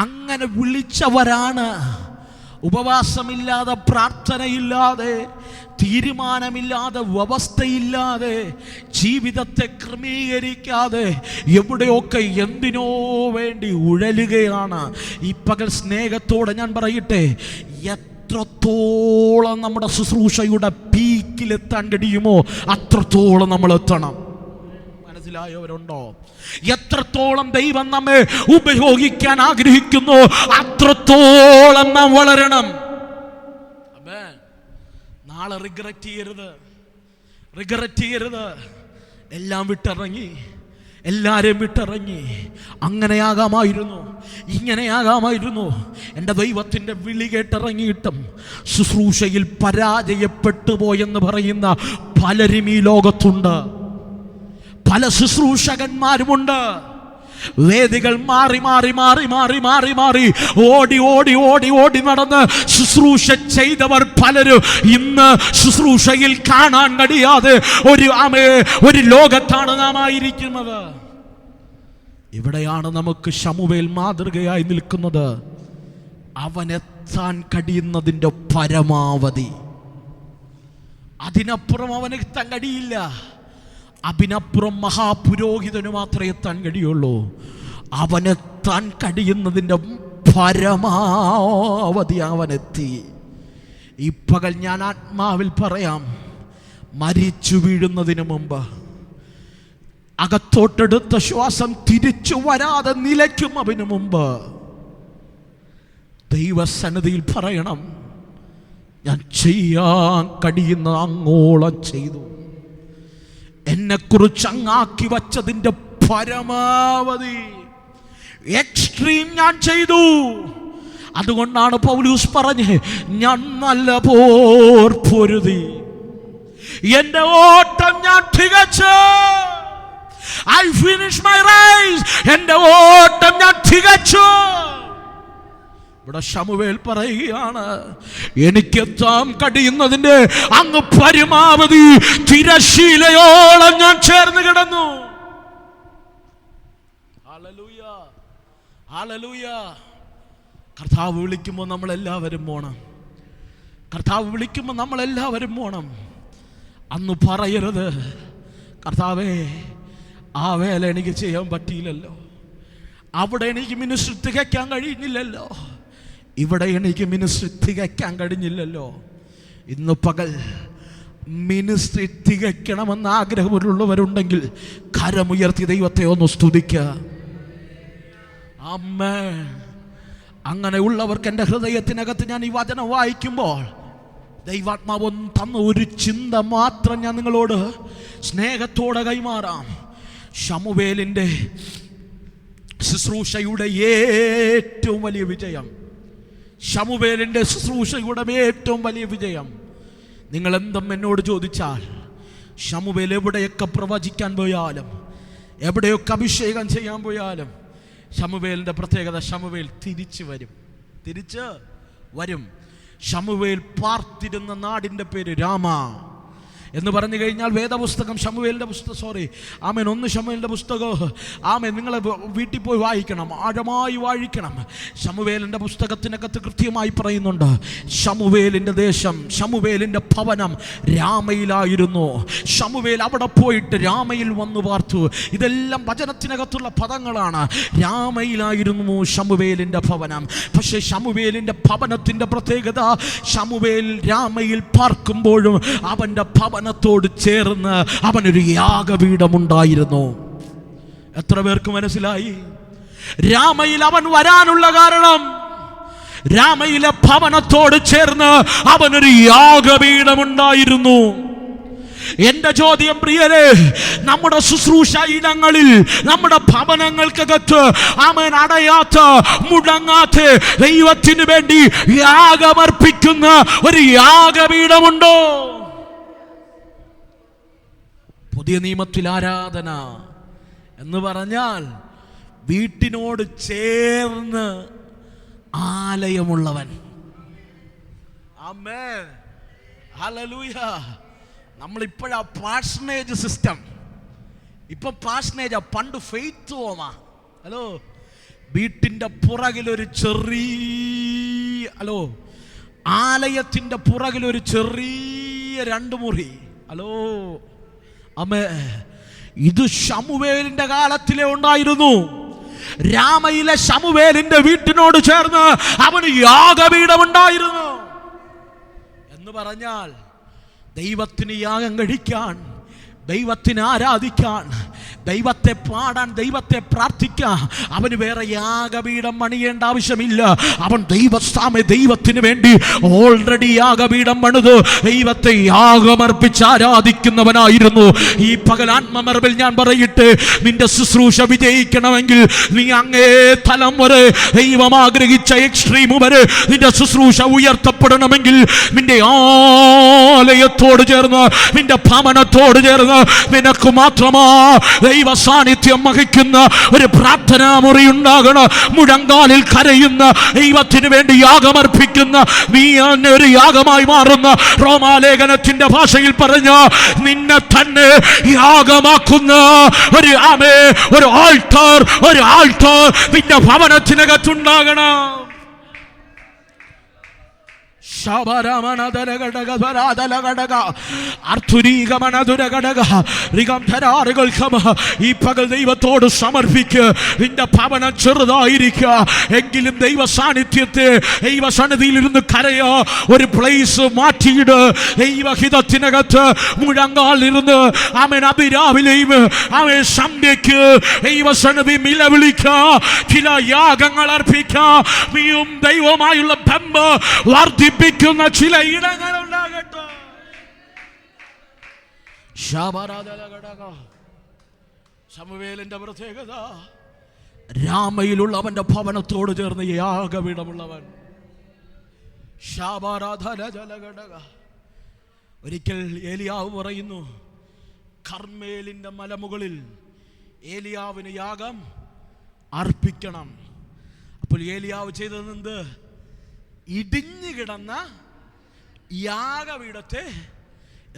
Speaker 1: അങ്ങനെ വിളിച്ചവരാണ് ഉപവാസമില്ലാതെ, പ്രാർത്ഥനയില്ലാതെ, തീരുമാനമില്ലാതെ, വ്യവസ്ഥയില്ലാതെ, ജീവിതത്തെ ക്രമീകരിക്കാതെ എവിടെയൊക്കെ എന്തിനോ വേണ്ടി ഉഴലുകയാണ്. ഈ പകൽ സ്നേഹത്തോടെ ഞാൻ പറയട്ടെ, എത്രത്തോളം നമ്മുടെ ശുശ്രൂഷയുടെ പീക്കിലെത്താൻ കഴിയുമോ അത്രത്തോളം നമ്മൾ എത്തണം. മനസ്സിലായവരുണ്ടോ? എത്രത്തോളം ദൈവം നമ്മെ ഉപയോഗിക്കാൻ ആഗ്രഹിക്കുന്നു അത്രത്തോളം നാം വളരണം. നാളെ റിഗ്രറ്റ് ചെയ്യരുത്. എല്ലാം വിട്ടിറങ്ങി, എല്ലാവരെയും വിട്ടിറങ്ങി. അങ്ങനെയാകാമായിരുന്നു, ഇങ്ങനെയാകാമായിരുന്നു. എൻ്റെ ദൈവത്തിൻ്റെ വിളി കേട്ടിറങ്ങിയിട്ടും ശുശ്രൂഷയിൽ പരാജയപ്പെട്ടു പോയെന്ന് പറയുന്ന പലരും ഈ ലോകത്തുണ്ട്. പല ശുശ്രൂഷകന്മാരുമുണ്ട്. വേദികൾ മാറി മാറി മാറി മാറി മാറി മാറി ഓടി ഓടി ഓടി ഓടി നടന്ന് ശുശ്രൂഷ ചെയ്തവർ പലരും ഇന്ന് ശുശ്രൂഷയിൽ കാണാൻ കഴിയാതെ ഒരു ലോകത്താണ് നാം ആയിരിക്കുന്നത്. ഇവിടെയാണ് നമുക്ക് ശമൂവേൽ മാതൃകയായി നിൽക്കുന്നത്. അവനെത്താൻ കഴിയുന്നതിൻ്റെ പരമാവധി, അതിനപ്പുറം അവനെത്താൻ കഴിയില്ല. അതിനപ്പുറം മഹാപുരോഹിതന് മാത്രമേ എത്താൻ കഴിയുള്ളൂ. അവനെത്താൻ കഴിയുന്നതിൻ്റെ പരമാവധി അവനെത്തി. ഈ പകൽ ഞാൻ ആത്മാവിൽ പറയാം, മരിച്ചു വീഴുന്നതിന് മുമ്പ്, അകത്തോട്ടെടുത്ത ശ്വാസം തിരിച്ചു വരാതെ നിലയ്ക്കും അതിനു മുമ്പ് ദൈവസന്നിധിയിൽ പറയണം, ഞാൻ ചെയ്യാൻ കഴിയുന്ന അങ്ങോളം ചെയ്തു. എന്നെക്കുറിച്ച് അങ്ങാക്കി വച്ചതിൻ്റെ പരമാവധി എക്സ്ട്രീം ഞാൻ ചെയ്തു. അതുകൊണ്ടാണ് പൗലോസ് പറഞ്ഞ്, ഞാൻ നല്ല പോർ പൊരുതി, എൻ്റെ ഓട്ടം ഞാൻ തികച്ചു. I finished my race. എൻ്റെ ഓട്ടം ഞാൻ തികച്ചു. ഇവിടെ ശമൂവേൽ പറയുകയാണ്, എനിക്കെത്താൻ കഴിയുന്നതിൻ്റെ അങ്ങ് പരമാവധി തിരശീലയോളം ഞാൻ ചേർന്ന് കിടന്നു. Hallelujah, hallelujah. കർത്താവ് വിളിക്കുമ്പോൾ നമ്മളെല്ലാവരും പോണം. കർത്താവ് വിളിക്കുമ്പോൾ നമ്മളെല്ലാവരും പോണം. അന്ന് പറയരുത്, കർത്താവേ ആ വേല എനിക്ക് ചെയ്യാൻ പറ്റിയില്ലല്ലോ, അവിടെ എനിക്ക് മിനിസ്ട്രി തികയ്ക്കാൻ കഴിഞ്ഞില്ലല്ലോ, ഇവിടെ എനിക്ക് മിനിസ്ട്രി തികയ്ക്കാൻ കഴിഞ്ഞില്ലല്ലോ. ഇന്ന് പകൽ മിനിസ്ട്രി തികയ്ക്കണമെന്ന് ആഗ്രഹമുള്ളവരുണ്ടെങ്കിൽ കരമുയർത്തി ദൈവത്തെ ഒന്ന് സ്തുതിക്കുക. ആമേൻ. അങ്ങനെയുള്ളവർക്ക് എൻ്റെ ഹൃദയത്തിനകത്ത് ഞാൻ ഈ വചനം വായിക്കുമ്പോൾ ദൈവാത്മാവ് തന്ന ഒരു ചിന്ത മാത്രം ഞാൻ നിങ്ങളോട് സ്നേഹത്തോടെ കൈമാറാം. ശമൂവേലിൻ്റെ ശുശ്രൂഷയുടെ ഏറ്റവും വലിയ വിജയം, ശമൂവേലിൻ്റെ ശുശ്രൂഷയുടെ ഏറ്റവും വലിയ വിജയം, നിങ്ങൾ എന്തും എന്നോട് ചോദിച്ചാൽ, ശമൂവേൽ എവിടെയൊക്കെ പ്രവചിക്കാൻ പോയാലും, എവിടെയൊക്കെ അഭിഷേകം ചെയ്യാൻ പോയാലും, ശമൂവേലിൻ്റെ പ്രത്യേകത, ശമൂവേൽ തിരിച്ചു വരും. ശമൂവേൽ പാർത്തിരുന്ന നാടിൻ്റെ പേര് രാമ എന്ന് പറഞ്ഞു കഴിഞ്ഞാൽ വേദപുസ്തകം ശമൂവേലിൻ്റെ പുസ്തകം, ആമേൻ, 1 ശമൂവേലിൻ്റെ പുസ്തകം, ആമേൻ, നിങ്ങൾ വീട്ടിൽ പോയി വായിക്കണം, ആഴമായി വായിക്കണം. ശമൂവേലിൻ്റെ പുസ്തകത്തിനകത്ത് കൃത്യമായി പറയുന്നുണ്ട്, ശമൂവേലിൻ്റെ ദേശം, ശമൂവേലിൻ്റെ ഭവനം രാമയിലായിരുന്നു. ശമൂവേൽ അവിടെ പോയിട്ട് രാമയിൽ വന്നു പാർത്തു. ഇതെല്ലാം വചനത്തിനകത്തുള്ള പദങ്ങളാണ്. രാമയിലായിരുന്നു ശമൂവേലിൻ്റെ ഭവനം. പക്ഷേ ശമൂവേലിൻ്റെ ഭവനത്തിൻ്റെ പ്രത്യേകത, ശമൂവേൽ രാമയിൽ പാർക്കുമ്പോഴും അവൻ്റെ ഭവനത്തോട് ചേർന്ന് അവനൊരു യാഗപീഠമുണ്ടായിരുന്നു. എത്ര പേർക്ക് മനസ്സിലായി? രാമയിൽ അവൻ വരാനുള്ള കാരണം, രാമയിലെ ഭവനത്തോട് ചേർന്ന് അവനൊരു യാഗപീഠമുണ്ടായിരുന്നു. എന്റെ ചോദ്യം പ്രിയരെ, നമ്മുടെ ശുശ്രൂഷ ഇടങ്ങളിൽ, നമ്മുടെ ഭവനങ്ങൾക്കകത്ത് ആമേൻ അടയാത്ത, മുടങ്ങാത്ത, ദൈവത്തിന് വേണ്ടി യാഗമർപ്പിക്കുന്ന ഒരു യാഗപീഠമുണ്ടോ? പുതിയ നിയമത്തിൽ ആരാധന എന്ന് പറഞ്ഞാൽ വീട്ടിനോട് ചേർന്ന് ആലയമുള്ളവൻ. ആമേൻ, ഹല്ലേലൂയ. നമ്മളിപ്പോഴാ parsonage system. ഇപ്പൊ പാർഷനേജാ, പണ്ട് ഫെയ്ത്ത് ഹോമാ. ഹലോ, വീട്ടിന്റെ പുറകിലൊരു ചെറിയ, ഹലോ, ആലയത്തിന്റെ പുറകിലൊരു ചെറിയ 2 മുറി. ഹലോ, ആമേ. ഇത് ശമൂവേലിന്റെ കാലത്തിലേ ഉണ്ടായിരുന്നു. രാമയിലെ ശമൂവേലിന്റെ വീട്ടിനോട് ചേർന്ന് അവന് യാഗപീഠമുണ്ടായിരുന്നു. എന്ന് പറഞ്ഞാൽ ദൈവത്തിന് യാഗം കഴിക്കാൻ, ദൈവത്തിനെ ആരാധിക്കാൻ, ദൈവത്തെ പാടാൻ, ദൈവത്തെ പ്രാർത്ഥിക്കാൻ അവന് വേറെ യാഗപീഠം പണിയേണ്ട ആവശ്യമില്ല. അവൻ ദൈവത്തിന് വേണ്ടി ഓൾറെഡി യാഗപീഠം പണിത് ദൈവത്തെ യാഗമർപ്പിച്ച് ആരാധിക്കുന്നവനായിരുന്നു. ഈ പകൽ ആത്മമറവിൽ ഞാൻ പറയട്ടെ, നിന്റെ ശുശ്രൂഷ വിജയിക്കണമെങ്കിൽ, നീ അങ്ങേ തലം വരെ ദൈവം ആഗ്രഹിച്ച എക്സ്ട്രീം വരെ നിന്റെ ശുശ്രൂഷ ഉയർത്തപ്പെടണമെങ്കിൽ, നിന്റെ ആലയത്തോട് ചേർന്ന്, നിന്റെ ഭവനത്തോട് ചേർന്ന് നിനക്ക് മാത്രമാ ദൈവ സാന്നിധ്യം വഹിക്കുന്ന ഒരു പ്രാർത്ഥനാ മുറി ഉണ്ടാകണം. മുഴങ്കാലിൽ കരയുന്ന, ദൈവത്തിന് വേണ്ടി യാഗമർപ്പിക്കുന്ന, നീ ഒരു യാഗമായി മാറുന്ന, റോമാലേഖനത്തിന്റെ ഭാഷയിൽ പറഞ്ഞ നിന്നെ തന്നെ യാഗമാക്കുന്ന ഒരു ആൾട്ടാർ നിന്റെ ഭവനത്തിനകത്തുണ്ടാകണം. ഈ പകൽ ദൈവത്തോട് സമർപ്പിക്ക്. നിന്റെ ഭവനം ചെറുതായിരിക്കുക എങ്കിലും ദൈവ സാന്നിധ്യത്തെ, ദൈവസന്നിധിയിൽ ഇരുന്ന് കരയോ. ഒരു പ്ലേസ് മാറ്റിയിട്. ദൈവഹിതത്തിനകത്ത് മുഴങ്കാലിരുന്ന് അവൻ അതിരാവിലെയും അവൻ സന്ധ്യയ്ക്ക് ദൈവസന്നിധി നിലവിളിക്കുക. ചില യാഗങ്ങൾ അർപ്പിക്കുക. നീയും ദൈവമായുള്ള ബന്ധം വർദ്ധിപ്പിക്കുന്ന ചില ഇടങ്ങൾ ഉണ്ടാകട്ടെ. ശമൂവേലിന്റെ പ്രത്യേകത, രാമയിലുള്ള അവന്റെ ഭവനത്തോട് ചേർന്ന് യാഗപീഠമുള്ളവൻ. ഒരിക്കൽ ഏലിയാവ് പറയുന്നു, കർമ്മേലിന്റെ മലമുകളിൽ ഏലിയാവിന് യാഗം അർപ്പിക്കണം. അപ്പോൾ ഏലിയാവ് ചെയ്തതെന്ത്? ഇടിഞ്ഞു കിടന്ന യാഗപീഠത്തെ,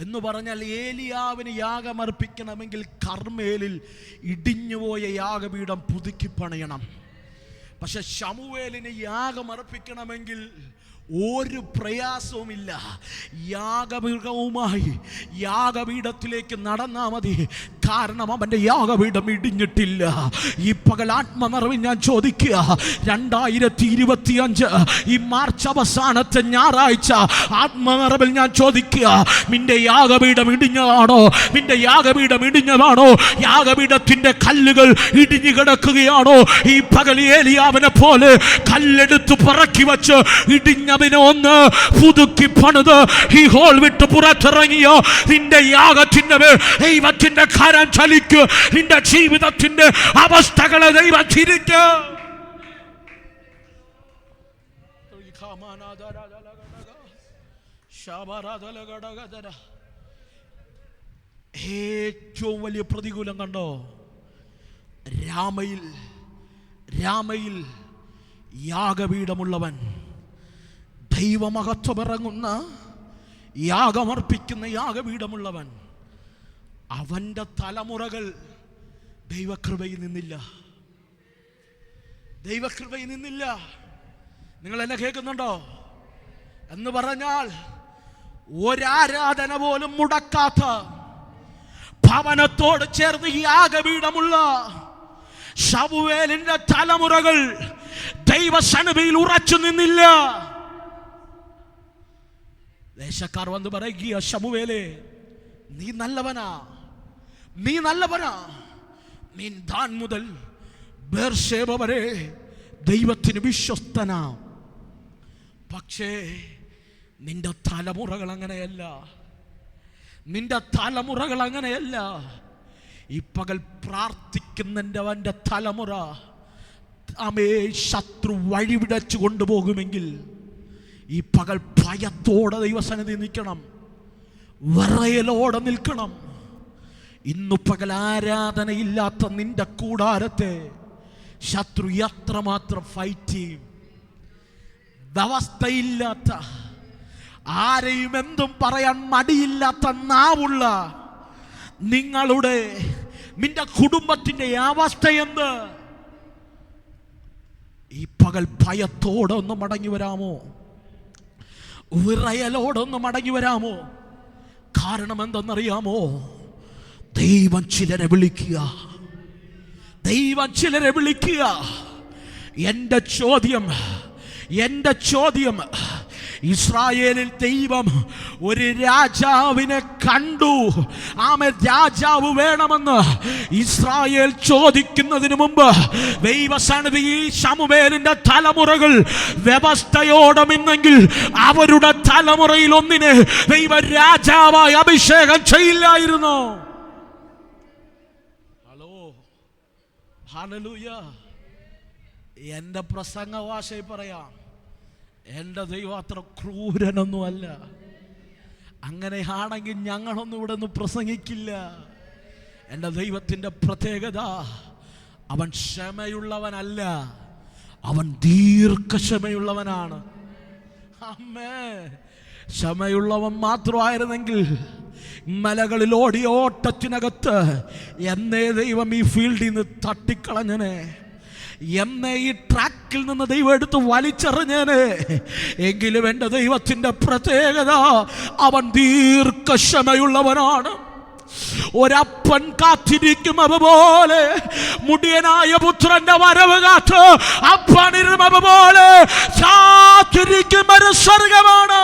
Speaker 1: എന്ന് പറഞ്ഞാൽ ഏലിയാവിന് യാഗമർപ്പിക്കണമെങ്കിൽ കർമ്മേലിൽ ഇടിഞ്ഞുപോയ യാഗപീഠം പുതുക്കി പണിയണം. പക്ഷെ ശമൂവേലിന് യാഗമർപ്പിക്കണമെങ്കിൽ ഒരു പ്രയാസവുമില്ല. യാഗപീഠവുമായി യാഗപീഠത്തിലേക്ക് നടന്നാൽ മതി. കാരണം അവൻ്റെ യാഗപീഠം ഇടിഞ്ഞിട്ടില്ല. ഈ പകൽ ആത്മനിറവിൽ ഞാൻ ചോദിക്കുക, 2025 ഈ മാർച്ച് അവസാനത്തെ ഞായറാഴ്ച ആത്മനിറവിൽ ഞാൻ ചോദിക്കുക, നിന്റെ യാഗപീഠം ഇടിഞ്ഞതാണോ? നിന്റെ യാഗപീഠം ഇടിഞ്ഞതാണോ? യാഗപീഠത്തിന്റെ കല്ലുകൾ ഇടിഞ്ഞു കിടക്കുകയാണോ? ഈ പകൽ ഏലിയാവിനെ പോലെ കല്ലെടുത്ത് പറക്കി വച്ച് ഇടിഞ്ഞ ഒന്ന് പുതുക്കി പണിത് ഈ ഹോൾ വിട്ട് പുറത്തിറങ്ങിയോ, നിന്റെ യാഗത്തിന്റെ മേൽ ദൈവത്തിന്റെ കരം ചലിക്ക്. നിന്റെ ജീവിതത്തിന്റെ അവസ്ഥകളെ ദൈവം തിരിക്ക്. ഏറ്റവും വലിയ പ്രതികൂലം കണ്ടോ? രാമയിൽ യാഗപീഠമുള്ളവൻ, ദൈവമഹത്വമിറങ്ങുന്ന, യാഗമർപ്പിക്കുന്ന യാഗപീഠമുള്ളവൻ, അവൻ്റെ തലമുറകൾ ദൈവകൃപയിൽ നിന്നില്ല. നിങ്ങൾ എന്നെ കേൾക്കുന്നുണ്ടോ? എന്ന് പറഞ്ഞാൽ ഒരാരാധന പോലും മുടക്കാത്ത, ഭവനത്തോട് ചേർന്ന് യാഗപീഠമുള്ള ശമൂവേലിന്റെ തലമുറകൾ ദൈവസന്നിധിയിൽ ഉറച്ചു നിന്നില്ല. ദേശക്കാർ വന്ന് പറയുക, ശമൂവേലേ, നീ നല്ലവനാ. നീ ദാൻ മുതൽ ബേർശേബ വരെ ദൈവത്തിന് വിശ്വസ്തനാ. പക്ഷേ നിന്റെ തലമുറകൾ അങ്ങനെയല്ല. ഈ പകൽ പ്രാർത്ഥിക്കുന്നവന്റെ തലമുറ ശത്രു വഴിവിടച്ചു കൊണ്ടുപോകുമെങ്കിൽ ഈ പകൽ ഭയത്തോടെ ദൈവസന്നിധി നിൽക്കണം, വിറയലോടെ നിൽക്കണം. ഇന്നു പകൽ ആരാധനയില്ലാത്ത നിന്റെ കൂടാരത്തെ ശത്രു എത്രമാത്രം ഫൈറ്റ് ചെയ്യും. വ്യവസ്ഥയില്ലാത്ത, ആരെയും എന്തും പറയാൻ മടിയില്ലാത്ത നാവുള്ള നിന്റെ കുടുംബത്തിന്റെ അവസ്ഥ എന്ത്? ഈ പകൽ ഭയത്തോടൊന്ന് മടങ്ങി വരാമോ? വിറയലോടൊന്ന് മടങ്ങി വരാമോ? കാരണം എന്തെന്നറിയാമോ? ദൈവം ചിലരെ വിളിക്കുക. എൻ്റെ ചോദ്യം, ഇസ്രായേലിൽ ദൈവം ഒരു രാജാവിനെ കണ്ടു. രാജാവ് വേണമെന്ന് ഇസ്രായേൽ ചോദിക്കുന്നതിന് മുമ്പ് ദൈവസന്നിധി ശമൂവേലിന്റെ തലമുറകൾ വ്യവസ്ഥയോടെ നിന്നെങ്കിൽ അവരുടെ തലമുറയിൽ ഒന്നിനെ ദൈവ രാജാവായി അഭിഷേകം ചെയ്യില്ലായിരുന്നു. ഹല്ലേലൂയ. എൻ്റെ പ്രസംഗഭാഷയിൽ പറയാം, എൻ്റെ ദൈവം അത്ര ക്രൂരനൊന്നും അല്ല. അങ്ങനെയാണെങ്കിൽ ഞങ്ങളൊന്നും ഇവിടെ നിന്ന് പ്രസംഗിക്കില്ല. എൻ്റെ ദൈവത്തിൻ്റെ പ്രത്യേകത, അവൻ ക്ഷമയുള്ളവനല്ല, അവൻ ദീർഘക്ഷമയുള്ളവനാണ്. അമ്മേ, ക്ഷമയുള്ളവൻ മാത്രമായിരുന്നെങ്കിൽ മലകളിൽ ഓടിയ ഓട്ടത്തിനകത്ത് എന്നേ ദൈവം ഈ ഫീൽഡിൽ നിന്ന് തട്ടിക്കളഞ്ഞനെ, എന്നെ ഈ ട്രാക്കിൽ നിന്ന് ദൈവം എടുത്ത് വലിച്ചെറിഞ്ഞേനെ. എങ്കിലും എൻ്റെ ദൈവത്തിൻ്റെ പ്രത്യേകത, അവൻ ദീർഘക്ഷമയുള്ളവനാണ്. ഒരപ്പൻ കാത്തിരിക്കും അതുപോലെ മുടിയനായ പുത്രന്റെ വരവ് കാത്ത് അപ്പനിരും അതുപോലെ കാത്തിരിക്കും ഒരു സ്വർഗമാണ്.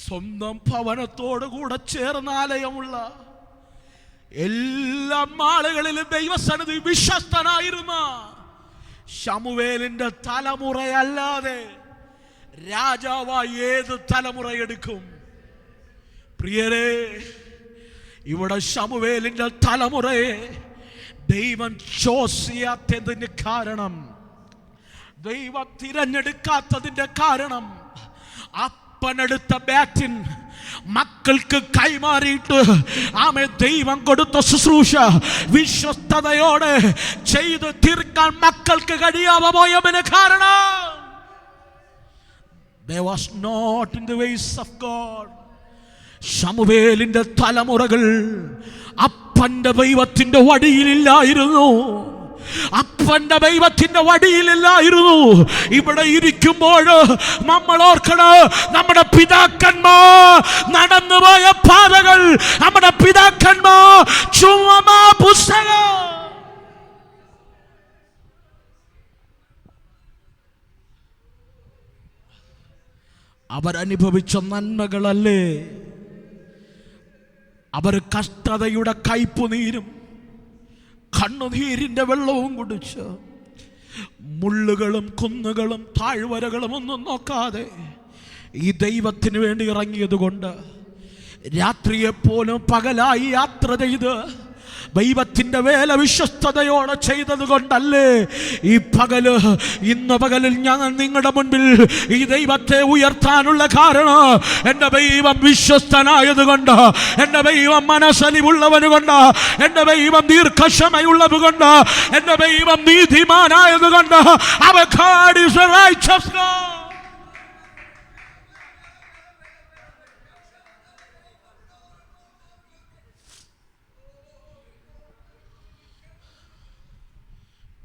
Speaker 1: സ്വന്തം ഭവനത്തോടു കൂടെ ചേർന്നാലയമുള്ള എല്ലാ ആളുകളിലും ദൈവസന്നിധി വിശ്വസ്തനായിരുന്ന ശമൂവേലിന്റെ തലമുറയല്ലാതെ രാജാവായി ഏത് തലമുറയെടുക്കും? പ്രിയരേ, ഇവിടെ ശമൂവേലിന്റെ തലമുറയെ ദൈവം ചോസ് ചെയ്യാത്തതിന് കാരണം, ദൈവം തിരഞ്ഞെടുക്കാത്തതിന്റെ കാരണം, അപ്പനെടുത്ത ബാറ്റിൻ മക്കൾക്ക് കൈമാറിയിട്ട് ദൈവം കൊടുത്ത ശുശ്രൂഷ വിശ്വസ്തയോടെ ചെയ്ത് തീർക്കാൻ മക്കൾക്ക് കഴിയാതെ പോയതിന് കാരണം, they was not in the ways of God. ശമൂവേലിന്റെ തലമുറകൾ അപ്പന്റെ ദൈവത്തിന്റെ വടിയിലില്ലായിരുന്നു. അപ്പന്റെ ദൈവത്തിന്റെ വടിയിലില്ലായിരുന്നു. ഇവിടെ ഇരിക്കുമ്പോൾ നമ്മൾ ഓർക്കണം, നമ്മുടെ പിതാക്കന്മാർ നടന്നുപോയ പാതകൾ, നമ്മുടെ പിതാക്കന്മാർ ചുമ്മാ പുസ്തകം. അവരനുഭവിച്ച നന്മകളല്ലേ, അവർ കഷ്ടതയുടെ കയ്പുനീരും കണ്ണുനീരിന്റെ വെള്ളവും കുടിച്ച് മുള്ളുകളും കുന്നുകളും താഴ്വരകളും ഒന്നും നോക്കാതെ ഈ ദൈവത്തിന് വേണ്ടി ഇറങ്ങിയത് കൊണ്ട്, രാത്രിയെപ്പോലും പകലായി യാത്ര ചെയ്ത് ദൈവത്തിന്റെ വേല വിശ്വസ്തയോടെ ചെയ്തത് കൊണ്ടല്ലേ ഇന്ന് പകലിൽ ഞങ്ങൾ നിങ്ങളുടെ മുൻപിൽ ഈ ദൈവത്തെ ഉയർത്താനുള്ള കാരണം. എൻ്റെ ദൈവം വിശ്വസ്തനായത് കൊണ്ട്, എൻ്റെ ദൈവം മനസ്സലിവുള്ളവന് കൊണ്ട്, എൻ്റെ ദൈവം ദീർഘക്ഷമയുള്ളത് കൊണ്ട്, എൻ്റെ ദൈവം നീതിമാനായത് കൊണ്ട്. Our God is a righteous God.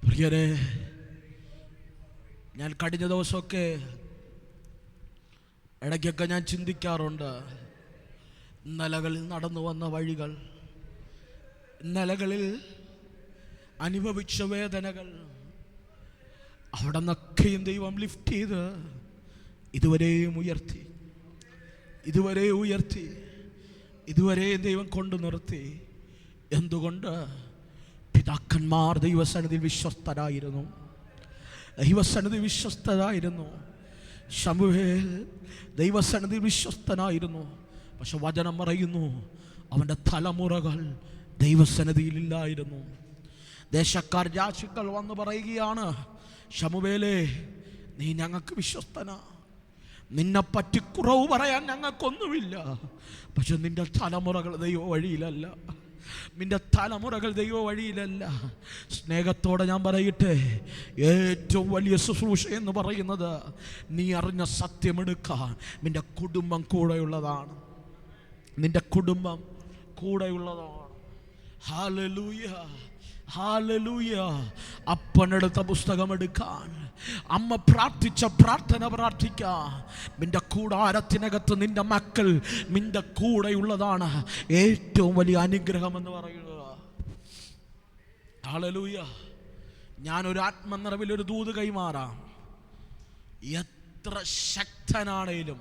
Speaker 1: പ്രിയരെ, ഞാൻ കഴിഞ്ഞ ദിവസമൊക്കെ ഇടയ്ക്കൊക്കെ ഞാൻ ചിന്തിക്കാറുണ്ട്, ഇന്നലകളിൽ നടന്നു വന്ന വഴികൾ, ഇന്നലകളിൽ അനുഭവിച്ച വേദനകൾ, അവിടെ നിന്നൊക്കെയും ദൈവം ലിഫ്റ്റ് ചെയ്ത് ഇതുവരെയും ഇതുവരെയും ദൈവം കൊണ്ടു നിർത്തി. എന്തുകൊണ്ട്? പിതാക്കന്മാർ ദൈവസന്നിധിയിൽ വിശ്വസ്തരായിരുന്നു. ശമൂവേൽ ദൈവസന്നിധിയിൽ വിശ്വസ്തനായിരുന്നു. പക്ഷെ വചനം പറയുന്നു, അവൻ്റെ തലമുറകൾ ദൈവസന്നിധിയിലില്ലായിരുന്നു. ദേശക്കാർ രാശികൾ വന്ന് പറയുകയാണ്, ശമൂവേലേ, നീ ഞങ്ങൾക്ക് വിശ്വസ്തനാ, നിന്നെപ്പറ്റി കുറവ് പറയാൻ ഞങ്ങൾക്കൊന്നുമില്ല. പക്ഷെ നിന്റെ തലമുറകൾ ദൈവ വഴിയിലല്ല. നിന്റെ തലമുറകൾ ദൈവ വഴിയിലല്ല. സ്നേഹത്തോടെ ഞാൻ പറയട്ടെ, ഏറ്റവും വലിയ ശുശ്രൂഷ എന്ന് പറയുന്നത് നീ അറിഞ്ഞ സത്യമെടുക്കാൻ നിന്റെ കുടുംബം കൂടെയുള്ളതാണ്. നിന്റെ കുടുംബം കൂടെയുള്ളതാണ്. Hallelujah, hallelujah. അപ്പനെടുത്ത പുസ്തകം എടുക്കാൻ, അമ്മ പ്രാർത്ഥിച്ച പ്രാർത്ഥന പ്രാർത്ഥിക്കാൻ, നിന്റെ കൂടാരത്തിനകത്ത് നിന്റെ മക്കൾ നിന്റെ കൂടെയുള്ളതാണ് ഏറ്റവും വലിയ അനുഗ്രഹം എന്ന് പറയുന്നത്. ഹല്ലേലൂയ. ഞാനൊരു ആത്മനിറവിലൊരു ദൂത് കൈമാറാം. എത്ര ശക്തനാണേലും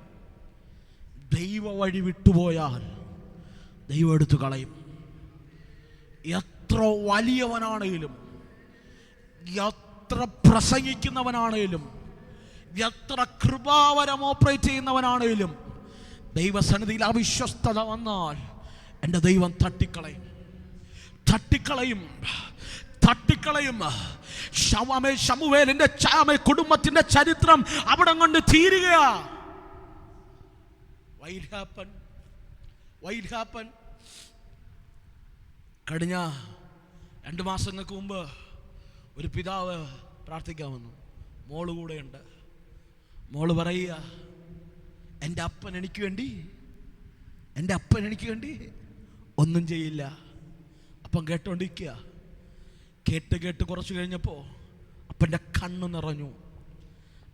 Speaker 1: ദൈവ വഴി വിട്ടുപോയാൽ ദൈവം എടുത്തു കളയും. എത്ര വലിയവനാണേലും, എത്ര പ്രസംഗിക്കുന്നവനാണേലും, എത്ര കൃപാവരം ഓപ്പറേറ്റ് ചെയ്യുന്നവനാണേലും, ദൈവസന്നിധിയിൽ അവിശ്വസ്തത വന്നാൽ എൻ്റെ ദൈവം തട്ടിക്കളയും, തട്ടിക്കളയും, തട്ടിക്കളയും. ശമൂവേലിന്റെ കുടുംബത്തിന്റെ ചരിത്രം അവിടെ കൊണ്ട് തീരുകയാ. What happened? കഴിഞ്ഞ 2 മാസങ്ങൾക്ക് മുമ്പ് ഒരു പിതാവ് പ്രാർത്ഥിക്കാൻ വന്നു. മോള് കൂടെയുണ്ട്. മോള് പറയുക, എൻ്റെ അപ്പൻ എനിക്ക് വേണ്ടി ഒന്നും ചെയ്യില്ല. അപ്പം കേട്ടോണ്ടിരിക്കുക. കേട്ട് കുറച്ച് കഴിഞ്ഞപ്പോൾ അപ്പൻ്റെ കണ്ണ് നിറഞ്ഞു.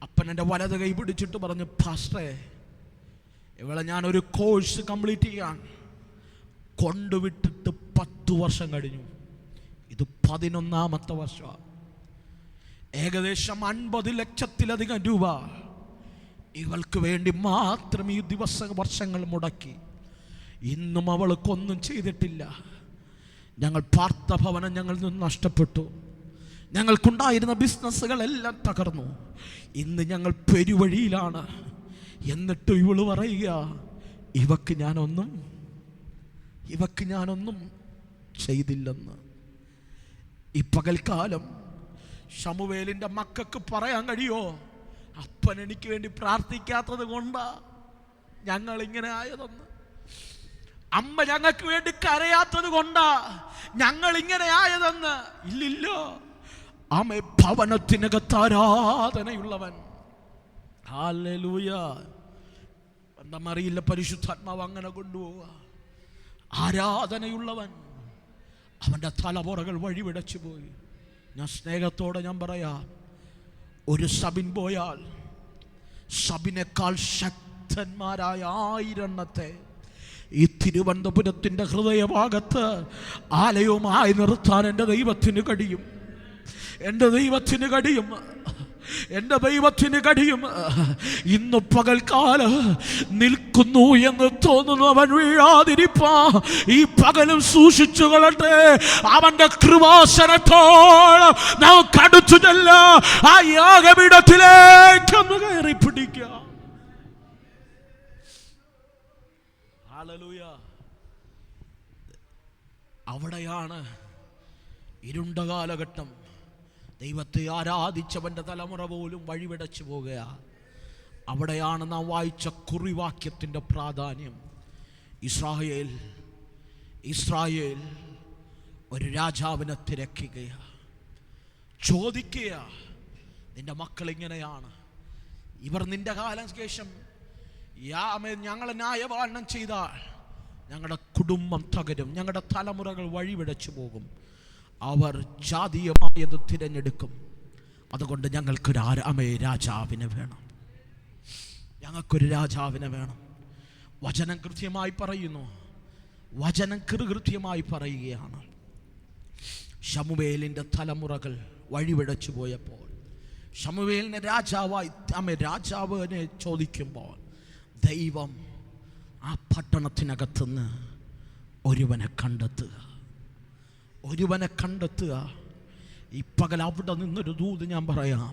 Speaker 1: അപ്പൻ എൻ്റെ വലത് കൈ പിടിച്ചിട്ട് പറഞ്ഞു, പാസ്റ്ററേ, ഇവളെ ഞാനൊരു കോഴ്സ് കംപ്ലീറ്റ് ചെയ്യാൻ കൊണ്ടുവിട്ടിട്ട് 10 വർഷം കഴിഞ്ഞു. ഇത് 11ാമത്തെ വർഷമാണ്. ഏകദേശം 50 ലക്ഷത്തിലധികം രൂപ ഇവൾക്ക് വേണ്ടി മാത്രം ഈ വർഷങ്ങൾ മുടക്കി. ഇന്നും അവൾക്കൊന്നും ചെയ്തിട്ടില്ല. ഞങ്ങൾ പാർത്ത ഭവനം ഞങ്ങളിൽ നിന്ന് നഷ്ടപ്പെട്ടു. ഞങ്ങൾക്കുണ്ടായിരുന്ന ബിസിനസ്സുകളെല്ലാം തകർന്നു. ഇന്ന് ഞങ്ങൾ പെരുവഴിയിലാണ്. എന്നിട്ട് ഇവള് പറയുക, ഇവക്ക് ഞാനൊന്നും ചെയ്തില്ലെന്ന്. ഈ പകൽക്കാലം ശമൂവേലിന്റെ മക്കൾക്ക് പറയാൻ കഴിയോ, അപ്പൻ എനിക്ക് വേണ്ടി പ്രാർത്ഥിക്കാത്തത് കൊണ്ടാ ഞങ്ങൾ ഇങ്ങനെ ആയതെന്ന്. അമ്മ ഞങ്ങൾക്ക് വേണ്ടി കരയാത്തത് കൊണ്ടാ ഞങ്ങൾ ഇങ്ങനെ ആയതെന്ന്. ഇല്ലല്ലോ. അമ്മ ഭവനത്തിനകത്ത് ആരാധനയുള്ളവൻ. ഹല്ലേലൂയ. എന്താണെന്നറിയില്ല, പരിശുദ്ധാത്മാവ് അങ്ങനെ കൊണ്ടുപോവുക. ആരാധനയുള്ളവൻ, അവൻ്റെ തലമുറകൾ വഴിവിടച്ചു പോയി. ഞാൻ സ്നേഹത്തോടെ ഞാൻ പറയാം, ഒരു സബിൻ പോയാൽ സബിനേക്കാൾ ശക്തന്മാരായ 1000 എണ്ണത്തെ ഈ തിരുവനന്തപുരത്തിൻ്റെ ഹൃദയഭാഗത്ത് ആലയവുമായി നിർത്താൻ എൻ്റെ ദൈവത്തിന് കഴിയും. എൻ്റെ ദൈവത്തിന് കഴിയും. എൻ്റെ ദൈവത്തിന് കഴിയും. ഇന്ന് പകൽക്കാലം നിൽക്കുന്നു എന്ന് തോന്നുന്നവൻ വീഴാതിരിപ്പാ ഈ പകലും സൂക്ഷിച്ചു കൊള്ളട്ടെ. അവന്റെ കൃപാസനത്തോളം നമുക്ക് അടുത്തു ചെല്ല, ആ യാഗപീഠത്തിലേക്കൊന്ന് കയറി പിടിക്കുക. ഹല്ലേലൂയ. അവിടെയാണ് ഇരുണ്ട കാലഘട്ടം. ദൈവത്തെ ആരാധിച്ചവൻ്റെ തലമുറ പോലും വഴിവിടച്ചു പോകുക. അവിടെയാണ് നാം വായിച്ച കുറിവാക്യത്തിൻ്റെ പ്രാധാന്യം. ഇസ്രായേൽ ഒരു രാജാവിനെ തിരക്കുകയാ, ചോദിക്കുക, നിന്റെ മക്കൾ ഇങ്ങനെയാണ്, ഇവർ നിന്റെ കാലം ശേഷം ഞങ്ങളെ ന്യായപാലനം ചെയ്താൽ ഞങ്ങളുടെ കുടുംബം തകരും, ഞങ്ങളുടെ തലമുറകൾ വഴിവിടച്ചു പോകും, അവർ ജാതീയമായത് തിരഞ്ഞെടുക്കും. അതുകൊണ്ട് ഞങ്ങൾക്കൊരു രാജാവിനെ വേണം, ഞങ്ങൾക്കൊരു രാജാവിനെ വേണം. വചനം കൃത്യമായി പറയുന്നു, വചനം കൃത്യമായി പറയുകയാണ്. ശമൂവേലിൻ്റെ തലമുറകൾ വഴിവിടച്ചു പോയപ്പോൾ ശമൂവേലിനെ രാജാവിനെ ചോദിക്കുമ്പോൾ ദൈവം ആ പട്ടണത്തിനകത്തുനിന്ന് ഒരുവനെ കണ്ടെത്തുക. ഈ പകൽ അവിടെ നിന്നൊരു ദൂത് ഞാൻ പറയാം.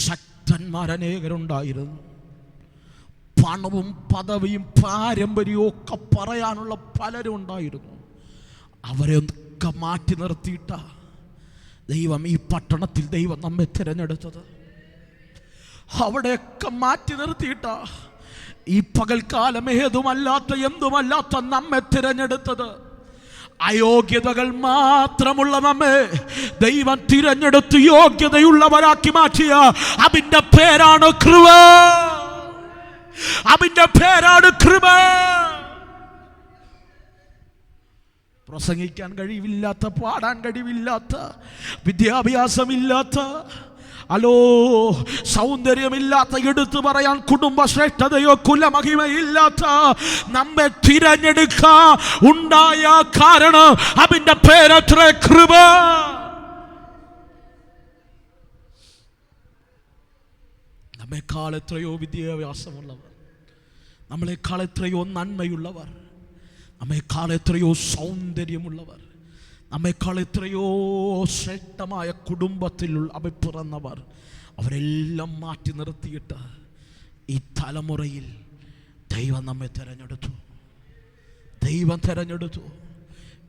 Speaker 1: ശക്തന്മാരനേകരുണ്ടായിരുന്നു. പണവും പദവിയും പാരമ്പര്യവും ഒക്കെ പറയാനുള്ള പലരും ഉണ്ടായിരുന്നു. അവരെയൊക്കെ മാറ്റി നിർത്തിയിട്ട ദൈവം ഈ പട്ടണത്തിൽ ദൈവം നമ്മെ തിരഞ്ഞെടുത്തത്. അവിടെയൊക്കെ മാറ്റി നിർത്തിയിട്ട ഈ പകൽക്കാലം എന്തുമല്ലാത്ത നമ്മെ തിരഞ്ഞെടുത്തത്. അയോഗ്യതകൾ മാത്രമുള്ള നമ്മെ ദൈവം തിരഞ്ഞെടുത്ത് യോഗ്യതയുള്ളവരാക്കി മാറ്റിയ അതിന്റെ പേരാണ് കൃപ. അതിന്റെ പേരാണ് കൃപ. പ്രസംഗിക്കാൻ കഴിവില്ലാത്ത, പാടാൻ കഴിവില്ലാത്ത, വിദ്യാഭ്യാസമില്ലാത്ത, സൗന്ദര്യമില്ലാത്ത, എടുത്തു പറയാൻ കുടുംബശ്രേഷ്ഠതയോ കുലമഹിമയില്ലാത്ത നമ്മെ തിരഞ്ഞെടുക്കാൻ ഉണ്ടായ കാരണം അതിന്റെ പേരത്ര കൃപ. നമ്മെക്കാൾ എത്രയോ വിദ്യാഭ്യാസമുള്ളവർ, നമ്മളെക്കാൾ എത്രയോ നന്മയുള്ളവർ, നമ്മെക്കാൾ എത്രയോ സൗന്ദര്യമുള്ളവർ, നമ്മെക്കാൾ എത്രയോ ശ്രേഷ്ഠമായ കുടുംബത്തിലുള്ള പിറന്നവർ, അവരെല്ലാം മാറ്റി നിർത്തിയിട്ട് ഈ തലമുറയിൽ ദൈവം നമ്മെ തിരഞ്ഞെടുത്തു. ദൈവം തിരഞ്ഞെടുത്തു.